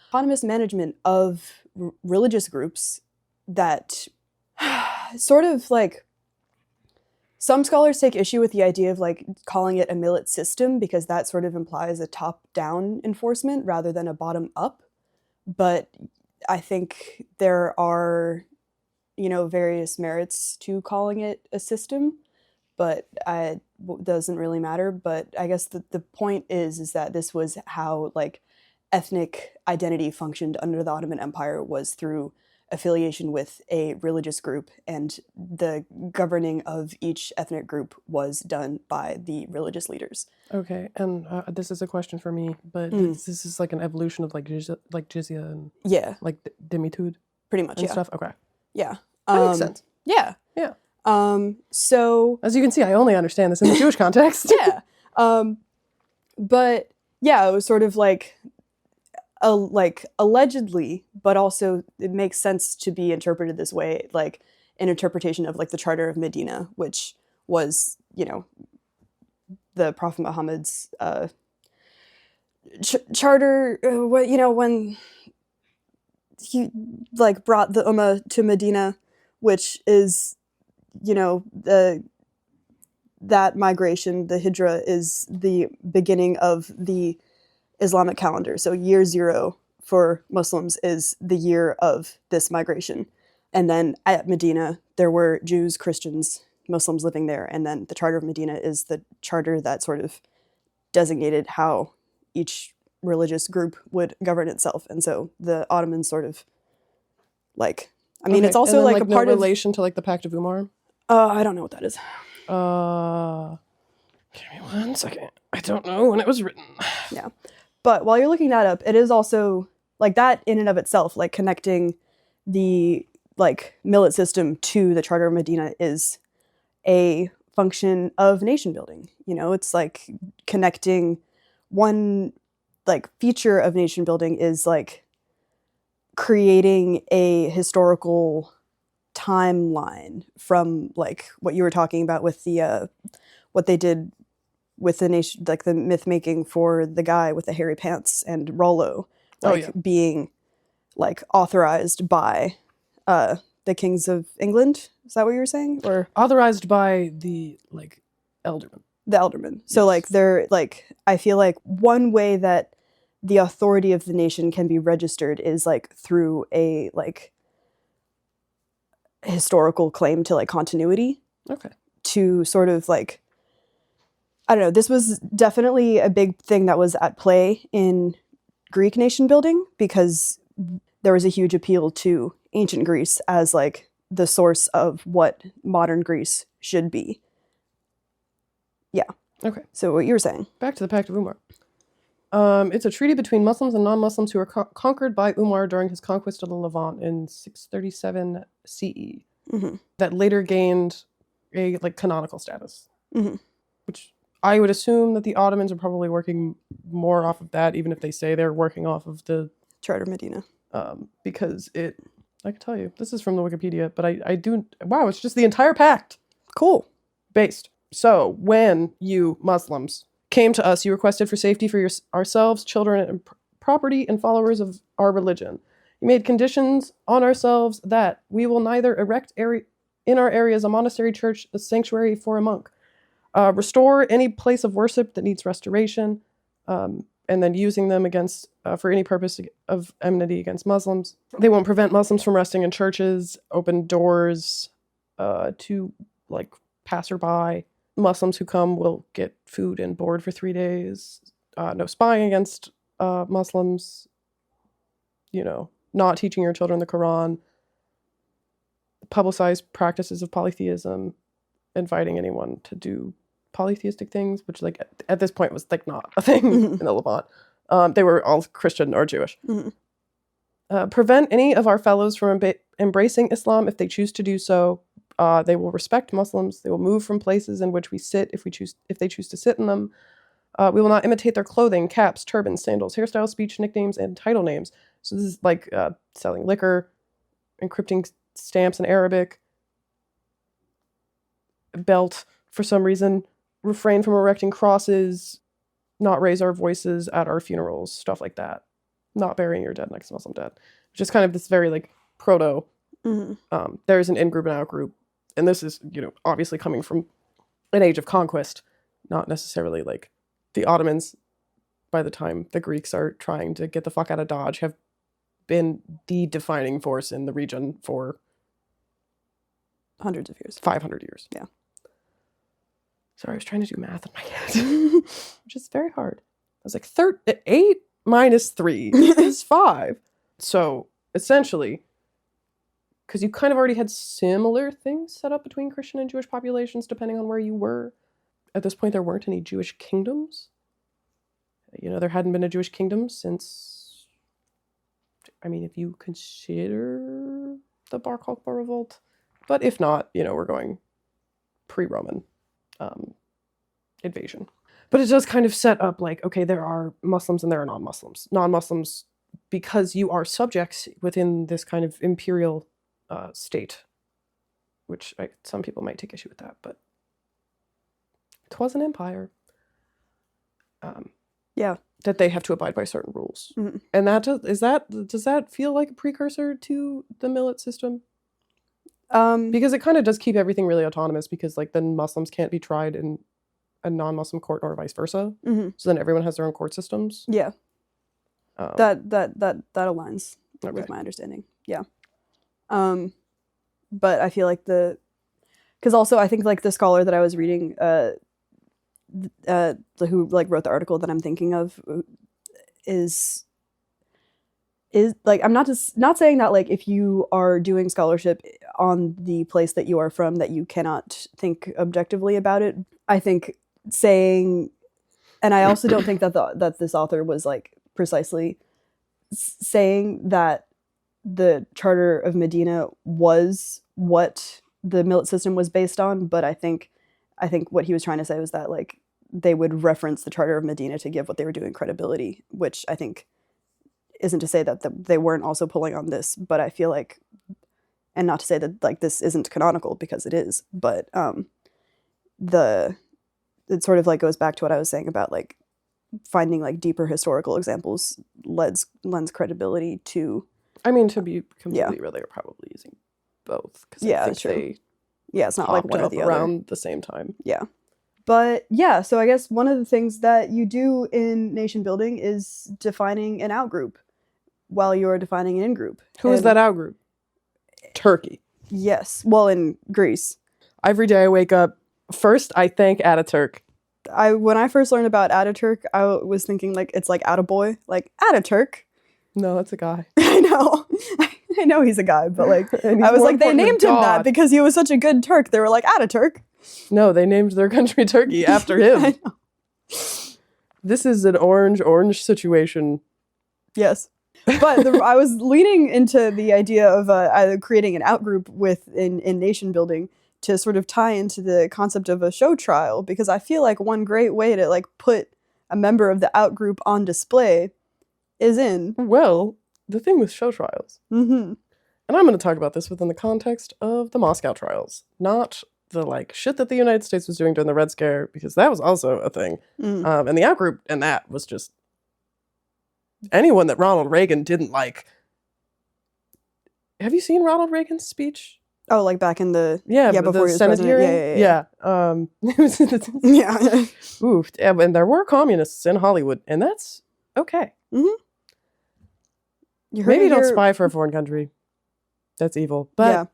autonomous management of religious groups that sort of like, some scholars take issue with the idea of like calling it a millet system because that sort of implies a top-down enforcement rather than a bottom-up. But I think there are, various merits to calling it a system, but it doesn't really matter. But I guess the point is that this was how like ethnic identity functioned under the Ottoman Empire, was through affiliation with a religious group, and the governing of each ethnic group was done by the religious leaders. Okay, and this is a question for me, but this is like an evolution of like jizya and like demitude, pretty much, and stuff. Okay, yeah, that makes sense. Yeah. So as you can see, I only understand this in the Jewish context. Yeah. But yeah, it was sort of like allegedly, but also it makes sense to be interpreted this way, like an interpretation of like the Charter of Medina, which was, the Prophet Muhammad's charter, when he like brought the Ummah to Medina, which is, you know, that migration, the Hijra, is the beginning of the Islamic calendar. So year 0 for Muslims is the year of this migration. And then at Medina, there were Jews, Christians, Muslims living there. And then the Charter of Medina is the charter that sort of designated how each religious group would govern itself. And so the Ottomans sort of like, I mean, it's also then, like a part no of relation to like the Pact of Umar. I don't know what that is. Give me 1 second. I don't know when it was written. Yeah. But while you're looking that up, it is also like that in and of itself, like connecting the like millet system to the Charter of Medina is a function of nation building. You know, it's like connecting one like feature of nation building is like creating a historical timeline from like what you were talking about with the what they did with the nation, like the myth making for the guy with the hairy pants and Rollo, like being like authorized by the kings of England. Is that what you were saying? Or authorized by the like aldermen. The aldermen. So like they're like, I feel like one way that the authority of the nation can be registered is like through a like historical claim to like continuity. Okay. To sort of like, I don't know, this was definitely a big thing that was at play in Greek nation building because there was a huge appeal to ancient Greece as like the source of what modern Greece should be. Yeah. Okay. So what you were saying. Back to the Pact of Umar. It's a treaty between Muslims and non-Muslims who were conquered by Umar during his conquest of the Levant in 637 CE. Mm-hmm. That later gained a like canonical status, which I would assume that the Ottomans are probably working more off of that, even if they say they're working off of the Charter of Medina. Because it, I can tell you, this is from the Wikipedia, but I do, wow, it's just the entire pact. Cool. Based. So when you Muslims came to us, you requested for safety for ourselves, children, and property, and followers of our religion. You made conditions on ourselves that we will neither erect in our areas a monastery, church, a sanctuary for a monk, restore any place of worship that needs restoration, and then using them against for any purpose of enmity against Muslims. They won't prevent Muslims from resting in churches, open doors to like passerby. Muslims who come will get food and board for 3 days. No spying against Muslims. You know, not teaching your children the Quran. Publicized practices of polytheism. Inviting anyone to do polytheistic things, which like at this point was like not a thing in the Levant. They were all Christian or Jewish. Prevent any of our fellows from embracing Islam if they choose to do so. They will respect Muslims. They will move from places in which we sit if they choose to sit in them. We will not imitate their clothing, caps, turbans, sandals, hairstyles, speech, nicknames, and title names. So this is like selling liquor, encrypting stamps in Arabic, belt for some reason, refrain from erecting crosses, not raise our voices at our funerals, stuff like that. Not burying your dead next to Muslim dead. Just kind of this very like proto. There's an in-group and out-group. And this is, you know, obviously coming from an age of conquest, not necessarily like the Ottomans, by the time the Greeks are trying to get the fuck out of Dodge, have been the defining force in the region for hundreds of years. 500 years. Yeah. Sorry, I was trying to do math in my head, which is very hard. I was like, 8 minus 3 is 5. So essentially, because you kind of already had similar things set up between Christian and Jewish populations, depending on where you were. At this point, there weren't any Jewish kingdoms. You know, there hadn't been a Jewish kingdom since, I mean, if you consider the Bar Kokhba revolt. But if not, you know, we're going pre-Roman invasion. But it does kind of set up like, okay, there are Muslims and there are non-Muslims. Non-Muslims, because you are subjects within this kind of imperial state, which some people might take issue with that, but it was an empire. Yeah. that they have to abide by certain rules. Mhm. And does that feel like a precursor to the millet system? Because it kind of does keep everything really autonomous, because like then Muslims can't be tried in a non-Muslim court or vice versa. Mhm. So then everyone has their own court systems. Yeah. That aligns Okay. with my understanding. Yeah. But I feel like because also I think like the scholar that I was reading, who like wrote the article that I'm thinking of, is like, I'm not saying that like if you are doing scholarship on the place that you are from that you cannot think objectively about it. I think saying, and I also don't think that this author was like precisely saying that the Charter of Medina was what the millet system was based on, but I think what he was trying to say was that like they would reference the Charter of Medina to give what they were doing credibility, which I think isn't to say that they weren't also pulling on this, but I feel like, and not to say that like this isn't canonical, because it is, but it sort of like goes back to what I was saying about like finding like deeper historical examples lends credibility to. I mean, to be completely real, they're probably using both. Yeah, I think true. Yeah, it's not like one or the other. Around the same time. Yeah. But yeah, so I guess one of the things that you do in nation building is defining an out-group while you're defining an in-group. Who is that out-group? Turkey. Yes. Well, in Greece. Every day I wake up, first I thank Ataturk. When I first learned about Ataturk, I was thinking like it's like Attaboy, like Ataturk. No, that's a guy. I know. I know he's a guy, but like I was like, they named him that because he was such a good Turk. They were like, Ataturk. No, they named their country Turkey after him. I know. This is an orange situation. Yes. But I was leaning into the idea of creating an outgroup in nation building to sort of tie into the concept of a show trial, because I feel like one great way to like put a member of the outgroup on display is in. Well, the thing with show trials. Mm-hmm. And I'm going to talk about this within the context of the Moscow trials, not the like shit that the United States was doing during the Red Scare, because that was also a thing. Mm. And the outgroup and that was just anyone that Ronald Reagan didn't like. Have you seen Ronald Reagan's speech? Oh, like back in the before he was Senate president. hearing? Yeah. Yeah. Oof. And there were communists in Hollywood, and that's okay. Mm-hmm. Maybe don't spy for a foreign country. That's evil. But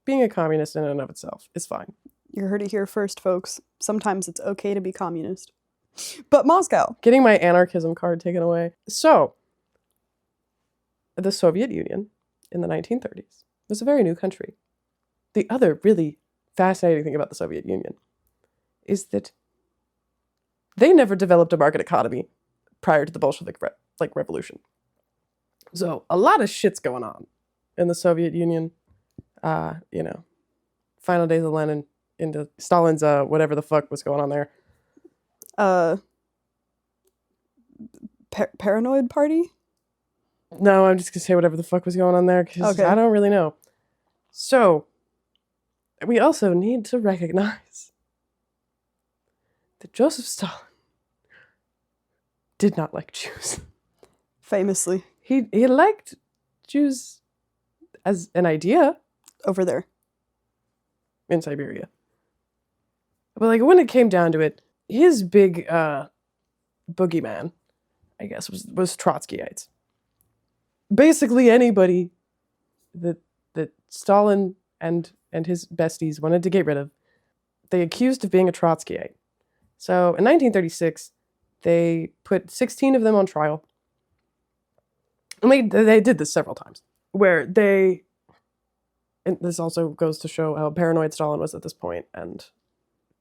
being a communist in and of itself is fine. You heard it here first, folks. Sometimes it's okay to be communist. But Moscow. Getting my anarchism card taken away. So, the Soviet Union in the 1930s was a very new country. The other really fascinating thing about the Soviet Union is that they never developed a market economy prior to the Bolshevik revolution. So a lot of shit's going on in the Soviet Union. Final days of Lenin into Stalin's whatever the fuck was going on there. Paranoid party? No, I'm just gonna say whatever the fuck was going on there, because I don't really know. So we also need to recognize that Joseph Stalin did not like Jews. Famously. He liked Jews as an idea. Over there. In Siberia. But like when it came down to it, his big boogeyman, I guess, was Trotskyites. Basically anybody that Stalin and his besties wanted to get rid of, they accused of being a Trotskyite. So in 1936, they put 16 of them on trial. And they did this several times, where and this also goes to show how paranoid Stalin was at this point, and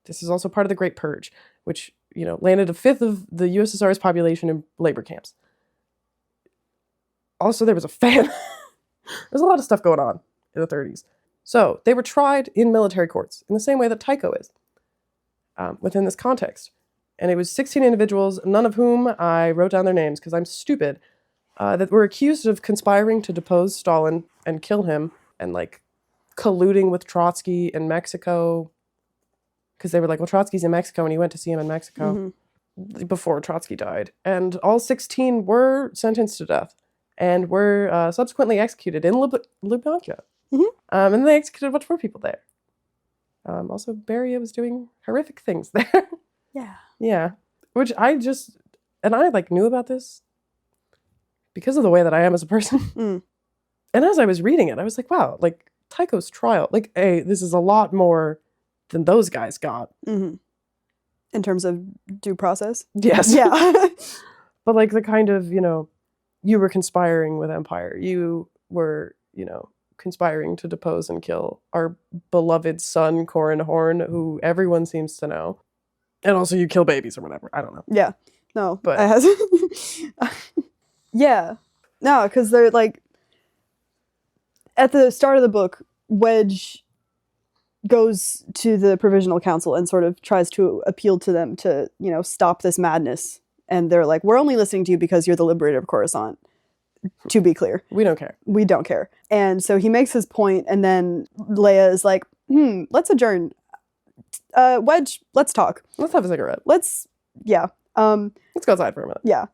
this is also part of the Great Purge, which, landed a fifth of the USSR's population in labor camps. Also, there was a famine. There's a lot of stuff going on in the 30s. So they were tried in military courts in the same way that Tycho is, within this context. And it was 16 individuals, none of whom I wrote down their names because I'm stupid, that were accused of conspiring to depose Stalin and kill him, and colluding with Trotsky in Mexico, because they were like, well, Trotsky's in Mexico and he went to see him in Mexico. Mm-hmm. before Trotsky died, and all 16 were sentenced to death and were subsequently executed in Lubyanka. Mhm. And they executed a bunch more people there. Also, Beria was doing horrific things there. Yeah. Yeah. Which I like knew about this because of the way that I am as a person. Mm. And as I was reading it, I was like, wow, like Tycho's trial, like, hey, this is a lot more than those guys got. Mm-hmm. In terms of due process? Yes. Yeah. But like the kind of, you were conspiring with Empire. You were, conspiring to depose and kill our beloved son, Corran Horn, who everyone seems to know. And also you kill babies or whatever. I don't know. Yeah. No. But yeah. No, because they're like at the start of the book, Wedge goes to the Provisional Council and sort of tries to appeal to them to, stop this madness. And they're like, we're only listening to you because you're the liberator of Coruscant. To be clear. We don't care. We don't care. And so he makes his point, and then Leia is like, let's adjourn. Wedge, let's talk. Let's have a cigarette. Yeah. Let's go outside for a minute. Yeah.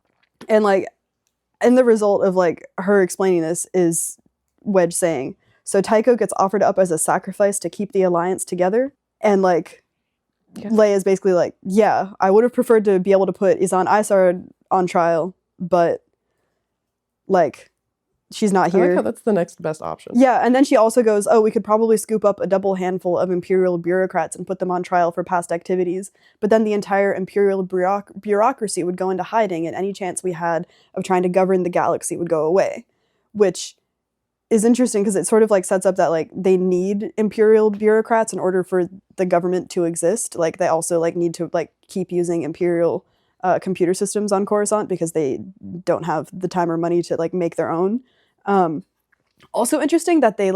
And the result of her explaining this is Wedge saying, so Tycho gets offered up as a sacrifice to keep the Alliance together. And Leia's basically like, yeah, I would have preferred to be able to put Izan Isar on trial, but she's not here. I like how that's the next best option. Yeah, and then she also goes, oh, we could probably scoop up a double handful of Imperial bureaucrats and put them on trial for past activities, but then the entire Imperial bureaucracy would go into hiding, and any chance we had of trying to govern the galaxy would go away. Which is interesting because it sort of sets up that they need Imperial bureaucrats in order for the government to exist. They also need to keep using Imperial computer systems on Coruscant because they don't have the time or money to make their own. Also interesting that they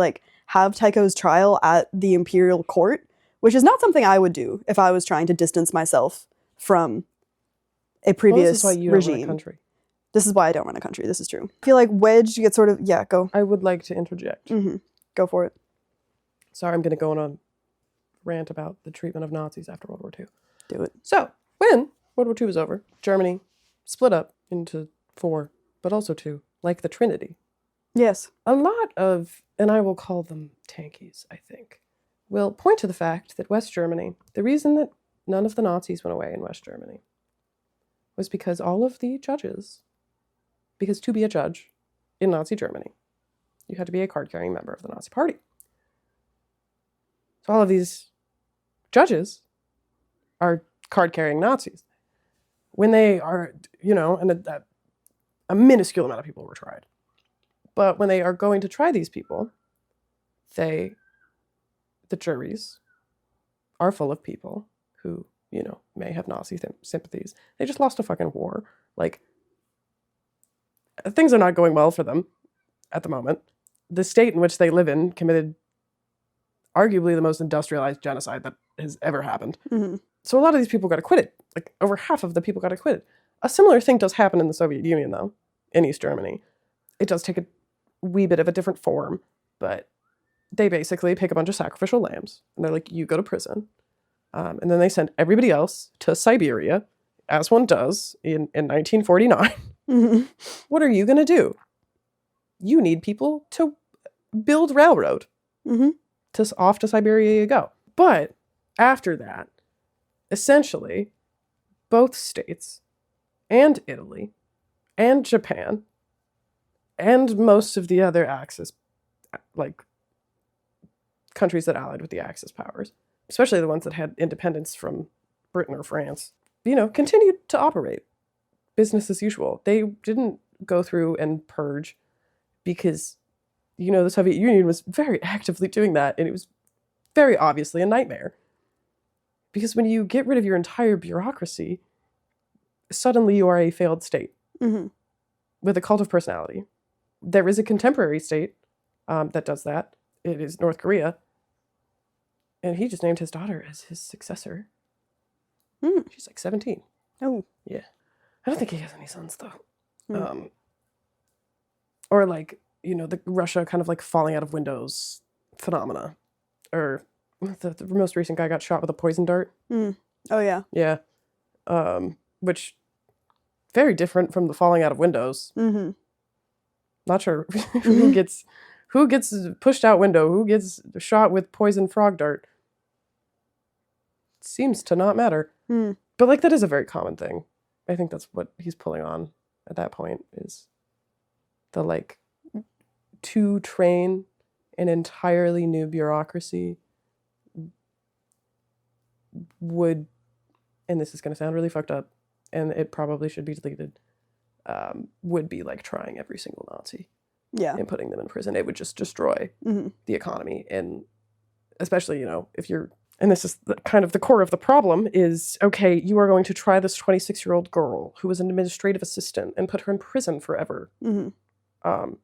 have Tycho's trial at the Imperial court, which is not something I would do if I was trying to distance myself from a previous this is why you regime. don't run a country. This is why I don't run a country. This is true. I feel like Wedge gets sort of go. I would like to interject. Mm-hmm. Go for it. Sorry, I'm going to go on a rant about the treatment of Nazis after World War II. Do it. So, when World War II was over, Germany split up into 4, but also 2, like the Trinity. Yes. A lot of, and I will call them tankies, I think, will point to the fact that West Germany, the reason that none of the Nazis went away in West Germany was because all of the judges, because to be a judge in Nazi Germany, you had to be a card-carrying member of the Nazi Party. So all of these judges are card-carrying Nazis. When they are, and a minuscule amount of people were tried. But when they are going to try these people, the juries are full of people who, may have Nazi sympathies. They just lost a fucking war. Things are not going well for them at the moment. The state in which they live in committed arguably the most industrialized genocide that has ever happened. Mm-hmm. So a lot of these people got acquitted. Over half of the people got acquitted. A similar thing does happen in the Soviet Union, though, in East Germany. It does take a wee bit of a different form, but they basically pick a bunch of sacrificial lambs, and they're like, you go to prison. And then they send everybody else to Siberia, as one does in 1949. Mm-hmm. What are you going to do? You need people to build railroad. Mm-hmm. Off to Siberia you go. But after that, essentially, both states and Italy and Japan and most of the other Axis, countries that allied with the Axis powers, especially the ones that had independence from Britain or France, continued to operate business as usual. They didn't go through and purge because, the Soviet Union was very actively doing that, and it was very obviously a nightmare. Because when you get rid of your entire bureaucracy, suddenly you are a failed state Mm-hmm. with a cult of personality. There is a contemporary state that does that. It is North Korea. And he just named his daughter as his successor. Mm. She's 17. Oh. Yeah. I don't think he has any sons, though. Mm. Or the Russia kind of falling out of windows phenomena. Or the most recent guy got shot with a poison dart. Mm. Oh, yeah. Yeah. which very different from the falling out of windows. Mm-hmm. Not sure who gets pushed out window, who gets shot with poison frog dart. Seems to not matter. Mm. But like that is a very common thing. I think that's what he's pulling on at that point, is the like to train an entirely new bureaucracy would, and this is going to sound really fucked up, and it probably should be deleted, would be like trying every single Nazi. Yeah. And putting them in prison. It would just destroy the economy. And especially, you know, if you're, and this is kind of the core of the problem is, okay, you are going to try this 26-year-old girl who was an administrative assistant and put her in prison forever. Mm-hmm.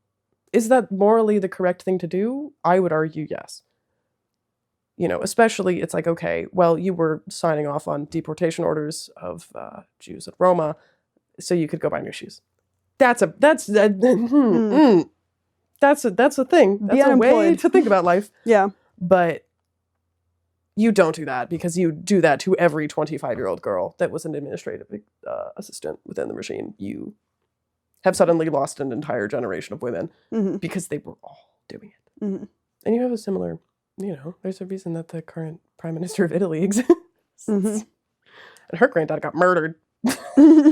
Is that morally the correct thing to do? I would argue yes. You know, especially it's like, okay, well, you were signing off on deportation orders of Jews and Roma, so you could go buy new shoes. That's a thing. That's a way to think about life. Yeah. But you don't do that, because you do that to every 25-year-old girl that was an administrative assistant within the regime. You have suddenly lost an entire generation of women because they were all doing it. Mm-hmm. And you have a similar, you know, there's a reason that the current prime minister of Italy exists. And her granddad got murdered.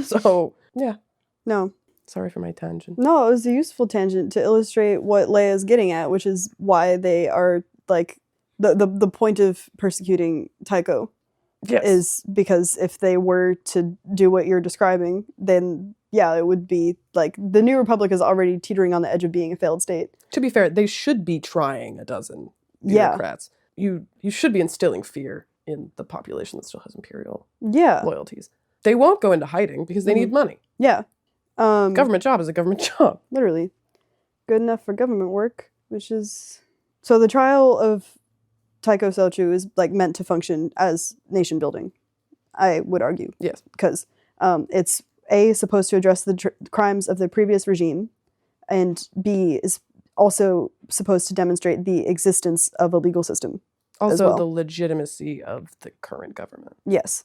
So, yeah. No. Sorry for my tangent. No, it was a useful tangent to illustrate what Leia's getting at, which is why they are, like, the point of persecuting Tycho. Yes. Is because if they were to do what you're describing, then, yeah, it would be, like, the New Republic is already teetering on the edge of being a failed state. To be fair, they should be trying a dozen bureaucrats. Yeah. You should be instilling fear in the population that still has imperial loyalties. They won't go into hiding because they need money. Yeah. Government job is a government job. Literally. Good enough for government work, which is... So the trial of Tycho Selçuk is, like, meant to function as nation building, I would argue. Yes. Because it's, A, supposed to address the crimes of the previous regime, and B, is also supposed to demonstrate the existence of a legal system. Also, the legitimacy of the current government. Yes.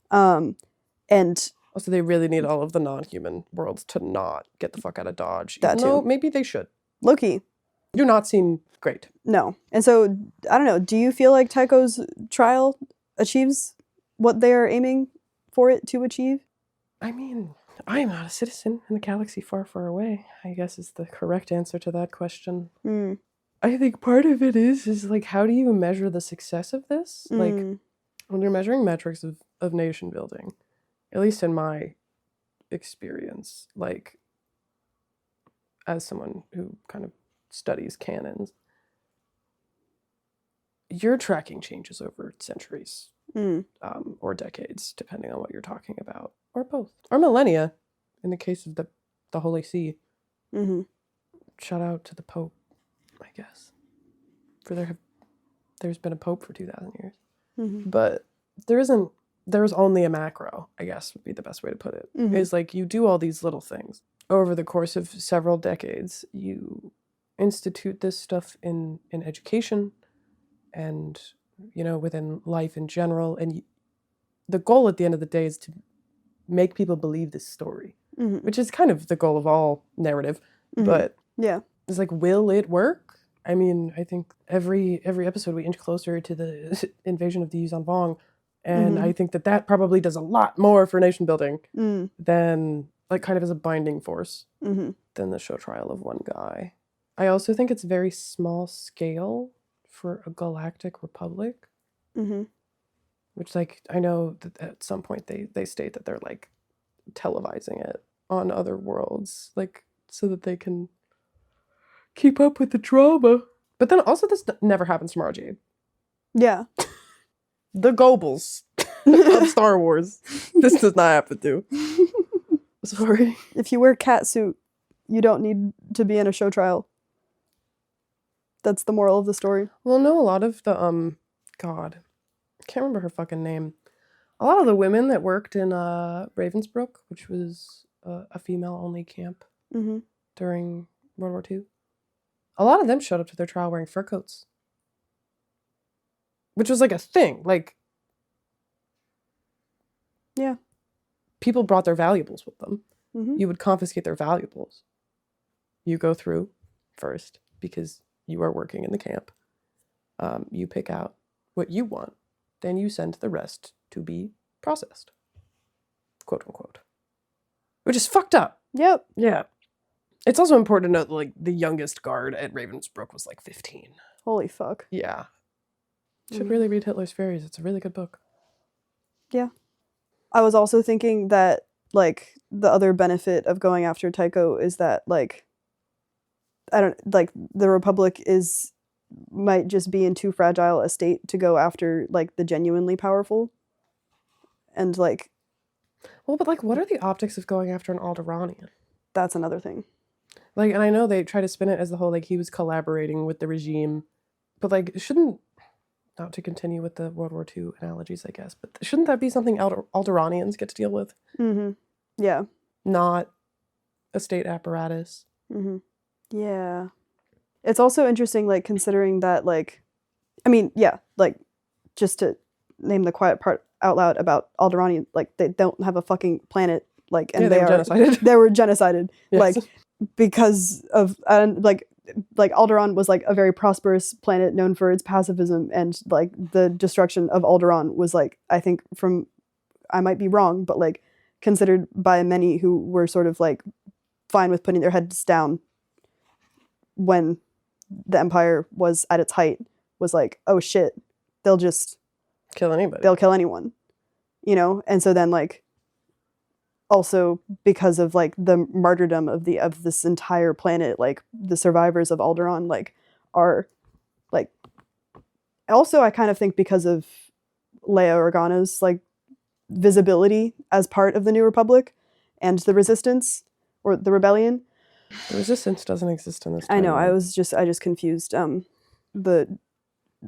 And... Also, they really need all of the non-human worlds to not get the fuck out of Dodge. That even though maybe they should. Low-key. Do not seem great. No. And so, I don't know, do you feel like Tycho's trial achieves what they are aiming for it to achieve? I mean, I am not a citizen in a galaxy far, far away, I guess is the correct answer to that question. I think part of it is like, how do you measure the success of this? Like, when you're measuring metrics of nation building, at least in my experience, like, as someone who kind of studies canons, you're tracking changes over centuries or decades, depending on what you're talking about, or both, or millennia, in the case of the Holy See. Shout out to the Pope, I guess, for there's been a Pope for 2,000 years, but there's only a macro, I guess would be the best way to put it. Is like, you do all these little things over the course of several decades. You institute this stuff in education and, you know, within life in general. And the goal at the end of the day is to make people believe this story, which is kind of the goal of all narrative. But it's like, will it work? I mean, I think every episode we inch closer to the invasion of the Yuuzhan Vong. And I think that probably does a lot more for nation building than, like, kind of as a binding force than the show trial of one guy. I also think it's very small scale for a galactic republic. Which, like, I know that at some point they state that they're, like, televising it on other worlds, like, so that they can keep up with the drama. But then also this never happens to Mara Jade. Yeah. The Goebbels of Star Wars. This does not happen to. Sorry. If you wear cat suit, you don't need to be in a show trial. That's the moral of the story. Well, no, a lot of the, God, I can't remember her fucking name. A lot of the women that worked in Ravensbrück, which was a female-only camp during World War II, a lot of them showed up to their trial wearing fur coats. Which was, like, a thing. Like, yeah. people brought their valuables with them. Mm-hmm. You would confiscate their valuables. You go through first because you are working in the camp. You pick out what you want. Then you send the rest to be processed. Quote unquote. Which is fucked up. Yep. Yeah. It's also important to note that, like, the youngest guard at Ravensbrück was like 15. Holy fuck. Yeah. Should really read Hitler's Fairies. It's a really good book. Yeah. I was also thinking that, like, the other benefit of going after Tycho is that, like, the Republic might just be in too fragile a state to go after, like, the genuinely powerful. And, like... Well, but, like, what are the optics of going after an Alderanian? That's another thing. Like, and I know they try to spin it as the whole, like, he was collaborating with the regime. But, like, shouldn't... Not to continue with the World War II analogies, I guess, but shouldn't that be something Alderanians get to deal with? Mm-hmm. Yeah. Not a state apparatus. Mm-hmm. Yeah. It's also interesting, like, considering that, like... I mean, yeah, like, just to name the quiet part out loud about Alderanian, like, they don't have a fucking planet, like, and yeah, they were genocided. They were genocided. Yes. Like, because of... like Alderaan was like a very prosperous planet known for its pacifism, and like the destruction of Alderaan was like, I think I might be wrong, but like considered by many who were sort of like fine with putting their heads down when the Empire was at its height, was like, oh shit, they'll just kill anybody. They'll kill anyone, you know? And so then like also because of like the martyrdom of this entire planet, like the survivors of Alderaan like are like, also I kind of think because of Leia Organa's like visibility as part of the New Republic and the Resistance or the Rebellion. The Resistance doesn't exist in this time. I know. I just confused the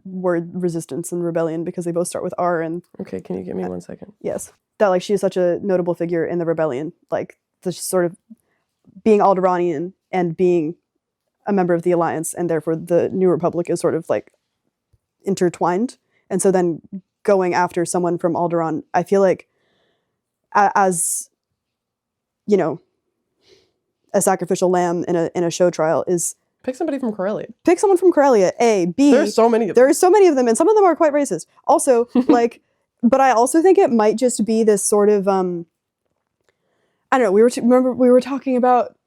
word Resistance and Rebellion because they both start with R. And okay, can you give me 1 second? Yes. That like she is such a notable figure in the Rebellion, like the sort of being Alderanian and being a member of the Alliance, and therefore the New Republic is sort of like intertwined. And so then going after someone from Alderaan, I feel like as you know, a sacrificial lamb in a show trial is pick somebody from Corellia. Pick someone from Corellia. A, B. There's so many of them. There are so many of them, and some of them are quite racist. Also, like. But I also think it might just be this sort of, I don't know, remember we were talking about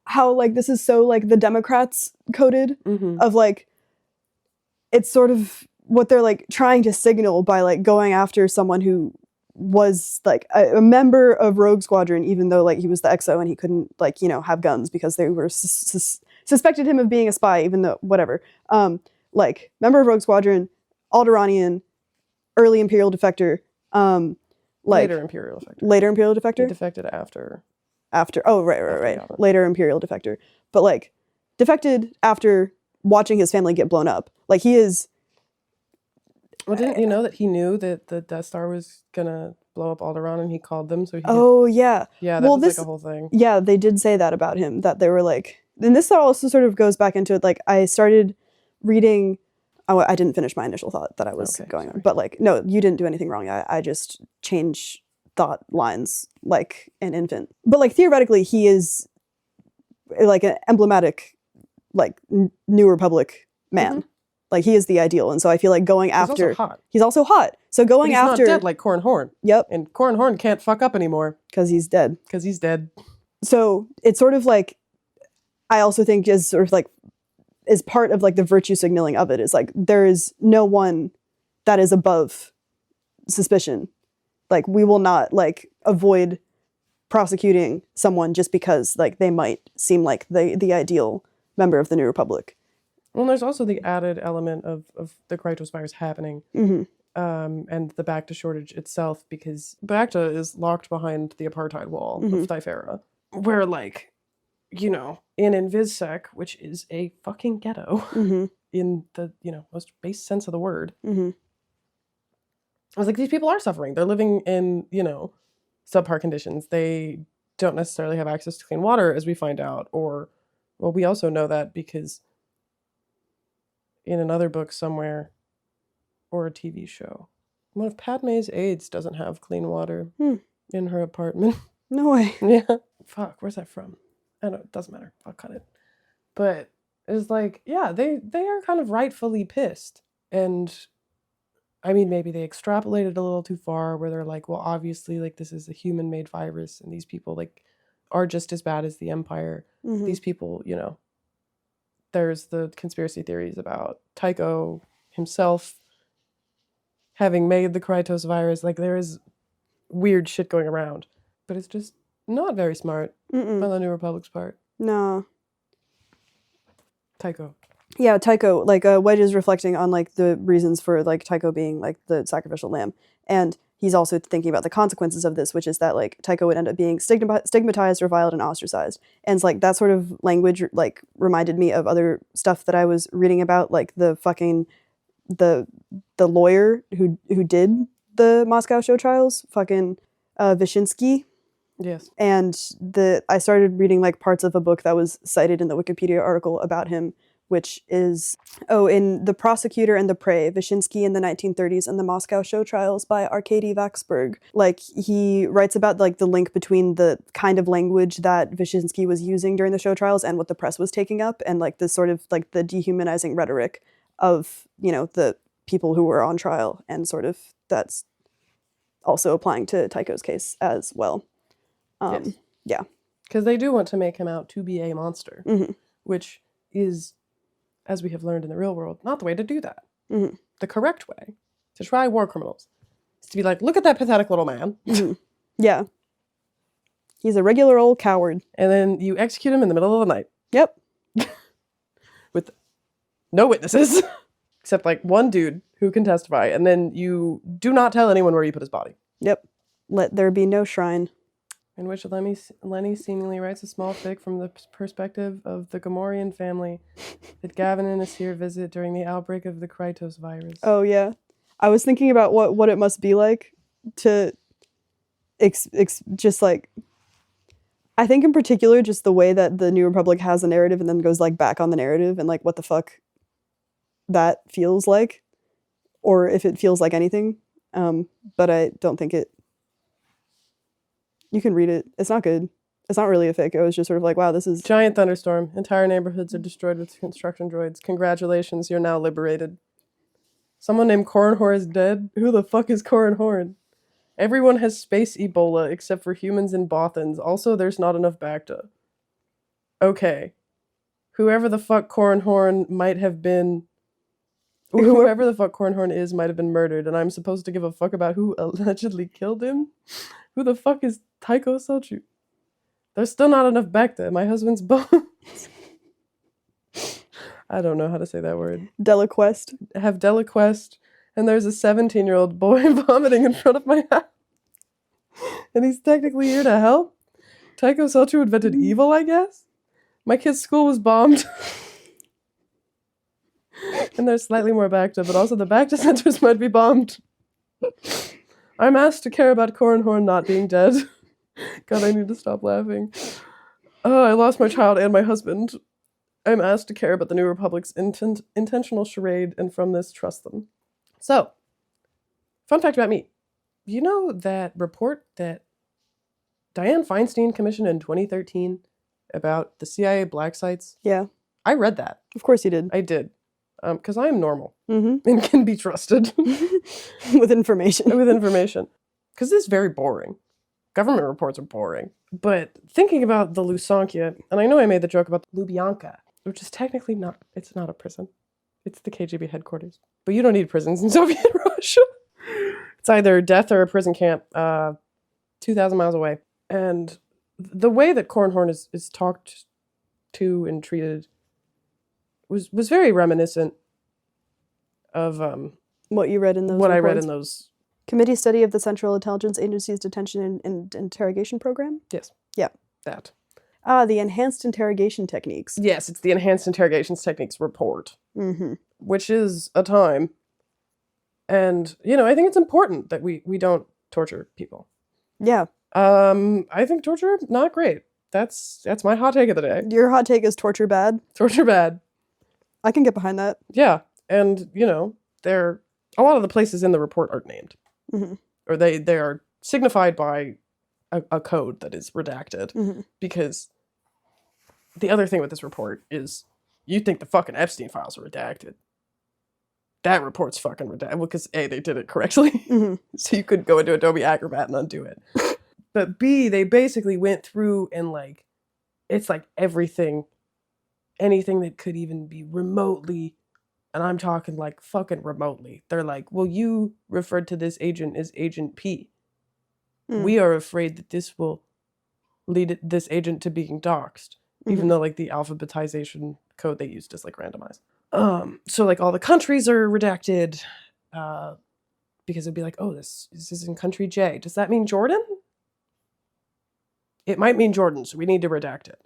how, like, this is so, like, the Democrats coded of, like, it's sort of what they're, like, trying to signal by, like, going after someone who was, like, a member of Rogue Squadron, even though, like, he was the XO and he couldn't, like, you know, have guns because they were suspected him of being a spy, even though, whatever. Like, member of Rogue Squadron, Alderanian, early Imperial defector, like later Imperial defector. Later Imperial defector? He defected after. Oh, right. Later Imperial defector. But like defected after watching his family get blown up. Like he is. Well, didn't you know that he knew that the Death Star was gonna blow up Alderaan, and he called them so he yeah. Yeah, that was like a whole thing. Yeah, they did say that about him, that they were like, and this also sort of goes back into it, like I started reading. Oh, I didn't finish my initial thought that I was going on. But, like, no, you didn't do anything wrong. I just change thought lines like an infant. But, like, theoretically, he is, like, an emblematic, like, New Republic man. Mm-hmm. Like, he is the ideal. And so I feel like going after... He's also hot. So going after... He's not dead like Corran Horn. Yep. And Corran Horn can't fuck up anymore. Because he's dead. So it's sort of like... I also think is sort of, like... is part of like the virtue signaling of it is like there is no one that is above suspicion. Like we will not like avoid prosecuting someone just because like they might seem like the ideal member of the New Republic. Well, there's also the added element of the Krytos virus happening, and the Bacta shortage itself, because Bacta is locked behind the apartheid wall of Thyfera, where like, you know, in Invisec, which is a fucking ghetto in the, you know, most base sense of the word. I was like, these people are suffering. They're living in, you know, subpar conditions. They don't necessarily have access to clean water, as we find out. Or, well, we also know that because in another book somewhere, or a TV show, one of Padme's aides doesn't have clean water. in her apartment. No way. Yeah. Fuck, where's that from? I don't know, it doesn't matter. I'll cut it. But it's like, yeah, they are kind of rightfully pissed. And I mean, maybe they extrapolated a little too far where they're like, well, obviously, like, this is a human-made virus, and these people, like, are just as bad as the Empire. Mhm. These people, there's the conspiracy theories about Tycho himself having made the Krytos virus. Like, there is weird shit going around. But it's just not very smart on the New Republic's part. No. Tycho. Yeah, Tycho, like, Wedge is reflecting on, like, the reasons for, like, Tycho being, like, the sacrificial lamb. And he's also thinking about the consequences of this, which is that, like, Tycho would end up being stigmatized, reviled, and ostracized. And it's, like, that sort of language, like, reminded me of other stuff that I was reading about, like, the fucking, the lawyer who did the Moscow show trials, fucking Vyshinsky. Yes. And I started reading, like, parts of a book that was cited in the Wikipedia article about him, which is, in The Prosecutor and the Prey, Vyshinsky in the 1930s and the Moscow show trials by Arkady Vaxburg. Like, he writes about, like, the link between the kind of language that Vyshinsky was using during the show trials and what the press was taking up, and, like, the sort of, like, the dehumanizing rhetoric of, the people who were on trial, and sort of that's also applying to Tycho's case as well. Yes. Yeah. Because they do want to make him out to be a monster, which is, as we have learned in the real world, not the way to do that. The correct way to try war criminals is to be like, look at that pathetic little man. Yeah. He's a regular old coward. And then you execute him in the middle of the night. Yep. With no witnesses, except, like, one dude who can testify. And then you do not tell anyone where you put his body. Yep. Let there be no shrine. In which Lenny seemingly writes a small fic from the perspective of the Gomorian family that Gavin and Asir visit during the outbreak of the Krytos virus. Oh, yeah. I was thinking about what it must be like to just, like, I think in particular just the way that the New Republic has a narrative and then goes, like, back on the narrative, and, like, what the fuck that feels like, or if it feels like anything. But I don't think it... You can read it. It's not good. It's not really a fic. It was just sort of like, wow, this is... Giant thunderstorm. Entire neighborhoods are destroyed with construction droids. Congratulations, you're now liberated. Someone named Corran Horn is dead? Who the fuck is Corran Horn? Everyone has space Ebola except for humans and Bothans. Also, there's not enough Bacta. Okay. Whoever the fuck Corran Horn might have been... Whoever the fuck Corran Horn is might have been murdered, and I'm supposed to give a fuck about who allegedly killed him? Who the fuck is Tycho Selchuk? There's still not enough Bacta. My husband's bones. I don't know how to say that word. Delaquest. Have Delaquest, and there's a 17-year-old boy vomiting in front of my house. And he's technically here to help? Tycho Selchuk invented evil, I guess? My kid's school was bombed. And there's slightly more Bacta, but also the Bacta centers might be bombed. I'm asked to care about Corran Horn not being dead. God, I need to stop laughing. Oh, I lost my child and my husband. I'm asked to care about the New Republic's intentional charade, and from this, trust them. So, fun fact about me. You know that report that Dianne Feinstein commissioned in 2013 about the CIA black sites? Yeah. I read that. Of course you did. I did. Because I am normal and can be trusted. With information. With information. Because this is very boring. Government reports are boring. But thinking about the Lusankia, and I know I made the joke about Lubyanka, which is technically not, it's not a prison. It's the KGB headquarters. But you don't need prisons in Soviet Russia. It's either death or a prison camp 2,000 miles away. And the way that Corran Horn is talked to and treated was very reminiscent of what you read in those what reports? I read in those. Committee study of the Central Intelligence Agency's detention and interrogation program? Yes. Yeah. That. The enhanced interrogation techniques. Yes, it's the enhanced interrogations techniques report. Which is a time. And, I think it's important that we don't torture people. Yeah. I think torture, not great. That's my hot take of the day. Your hot take is torture bad? Torture bad. I can get behind that. Yeah. And, a lot of the places in the report aren't named. Or they are signified by a code that is redacted. Mhm. Because the other thing with this report is you think the fucking Epstein files are redacted. That report's fucking redacted. Well, because A, they did it correctly. Mhm. So you could go into Adobe Acrobat and undo it. But B, they basically went through and like, it's like everything, anything that could even be remotely, and I'm talking like fucking remotely. They're like, well, you referred to this agent as Agent P. We are afraid that this will lead this agent to being doxxed, even though like the alphabetization code they used is like randomized. So like all the countries are redacted, because it'd be like, oh, this is in country J. Does that mean Jordan? It might mean Jordan, so we need to redact it.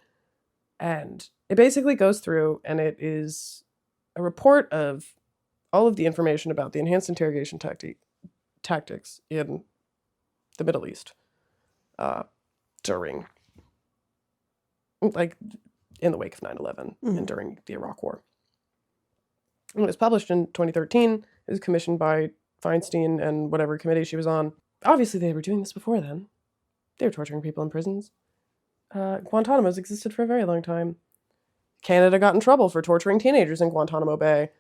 And it basically goes through, and it is a report of all of the information about the enhanced interrogation tactics in the Middle East during, like, in the wake of 9/11 and during the Iraq War. And it was published in 2013. It was commissioned by Feinstein and whatever committee she was on. Obviously, they were doing this before then. They were torturing people in prisons. Guantanamo's existed for a very long time. Canada got in trouble for torturing teenagers in Guantanamo Bay.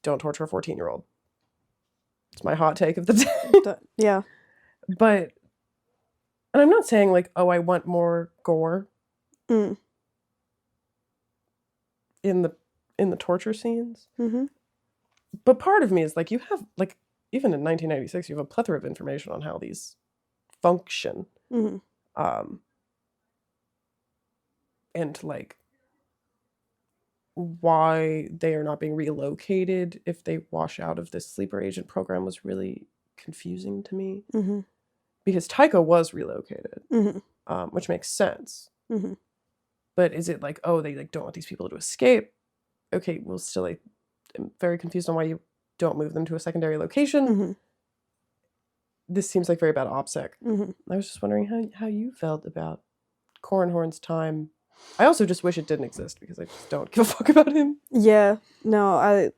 Don't torture a 14-year-old. It's my hot take of the day. Yeah. But, and I'm not saying like, oh, I want more gore in the torture scenes. Mm-hmm. But part of me is like, you have like, even in 1996, you have a plethora of information on how these function. Mm-hmm. And like why they are not being relocated if they wash out of this sleeper agent program was really confusing to me. Mm-hmm. Because Tycho was relocated, Mm-hmm. Which makes sense. Mm-hmm. But is it like, oh, they like don't want these people to escape? Okay, well, still, like, I'm very confused on why you don't move them to a secondary location. Mm-hmm. This seems like very bad OPSEC. Mm-hmm. I was just wondering how you felt about Corran Horn's time. I also just wish it didn't exist because I just don't give a fuck about him. Yeah. No, I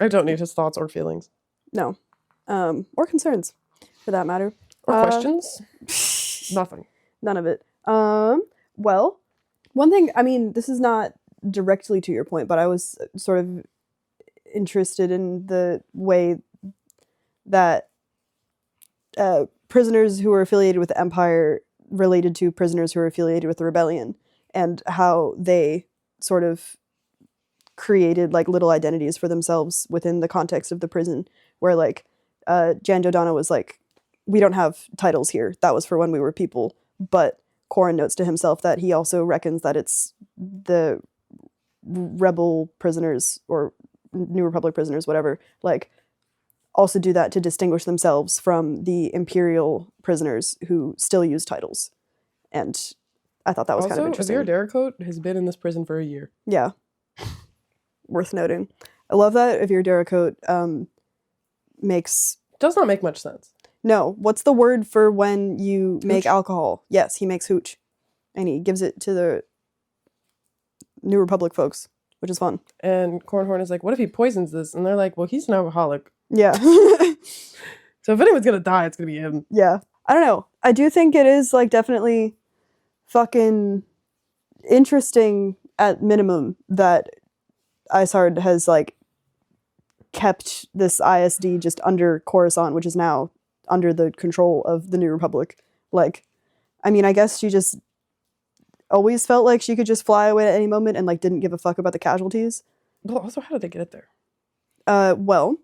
don't need his thoughts or feelings. No. Or concerns, for that matter. Or questions. Nothing. None of it. Well, one thing, I mean, this is not directly to your point, but I was sort of interested in the way that prisoners who were affiliated with the Empire related to prisoners who were affiliated with the Rebellion, and how they sort of created like little identities for themselves within the context of the prison, where like Jan Dodonna was like, we don't have titles here. That was for when we were people. But Corran notes to himself that he also reckons that it's the rebel prisoners or New Republic prisoners, whatever, like also do that to distinguish themselves from the Imperial prisoners who still use titles. And I thought that was kind of interesting. Also, Avir Daracote has been in this prison for a year. Yeah. Worth noting. I love that Avir Daracote makes... Does not make much sense. No. What's the word for when you Hooch. make alcohol? Yes, he makes hooch. And he gives it to the New Republic folks, which is fun. And Corran Horn is like, what if he poisons this? And they're like, well, he's an alcoholic. Yeah. So if anyone's gonna die, it's gonna be him. Yeah. I don't know. I do think it is like definitely fucking interesting at minimum that Isard has like kept this ISD just under Coruscant, which is now under the control of the New Republic. Like, I mean, I guess she just always felt like she could just fly away at any moment and like didn't give a fuck about the casualties. Well, also, how did they get it there? Well,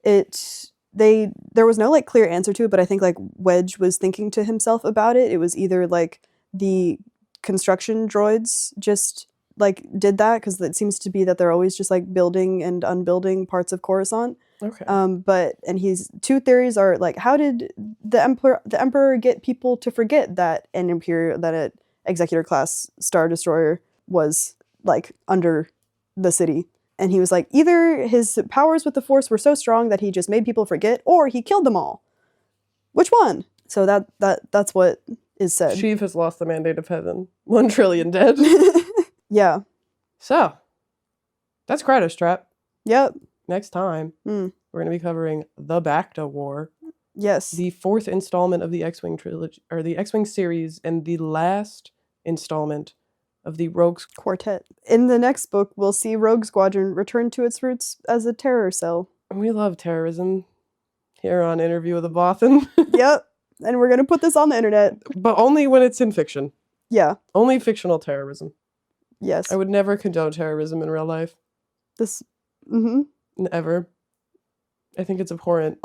there was no like clear answer to it, but I think like Wedge was thinking to himself about it. It was either like the construction droids just like did that, because it seems to be that they're always just like building and unbuilding parts of Coruscant. Okay. And he's two theories are like, how did the Emperor get people to forget that an Executor class Star Destroyer was like under the city? And he was like, either his powers with the Force were so strong that he just made people forget, or he killed them all. Which one? So that's what is said. Sheev has lost the mandate of heaven. 1 trillion dead. Yeah. So, that's Krytos Trap. Yep. Next time, we're going to be covering the Bacta War, Yes. The 4th installment of the X-Wing trilogy, or the X-Wing series, and the last installment of the Rogues Quartet. In the next book, we'll see Rogue Squadron return to its roots as a terror cell. We love terrorism here on Interview with a Bothan. Yep. And we're going to put this on the internet. But only when it's in fiction. Yeah. Only fictional terrorism. Yes. I would never condone terrorism in real life. This. Ever. I think it's abhorrent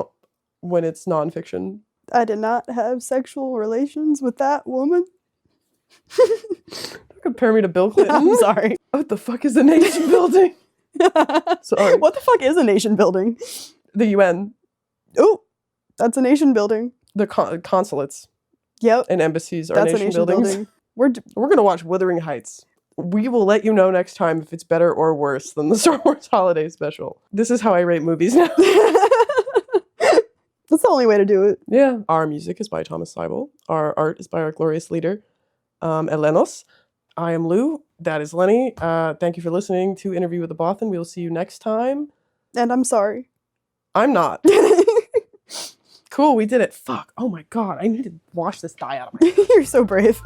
when it's nonfiction. I did not have sexual relations with that woman. Don't compare me to Bill Clinton. I'm sorry. What the fuck is a nation building? Sorry. What the fuck is a nation building? The UN. Oh, that's a nation building. The consulates. Yep. And embassies are That's nation, buildings. Building. We're gonna watch Wuthering Heights. We will let you know next time if it's better or worse than the Star Wars Holiday Special. This is how I rate movies now. That's the only way to do it. Yeah. Our music is by Thomas Seibel. Our art is by our glorious leader, Elenos. I am Lou. That is Lenny. Thank you for listening to Interview with the Bothan. We will see you next time. And I'm sorry. I'm not. Cool, we did it. Fuck. Oh my god, I need to wash this dye out of my You're so brave.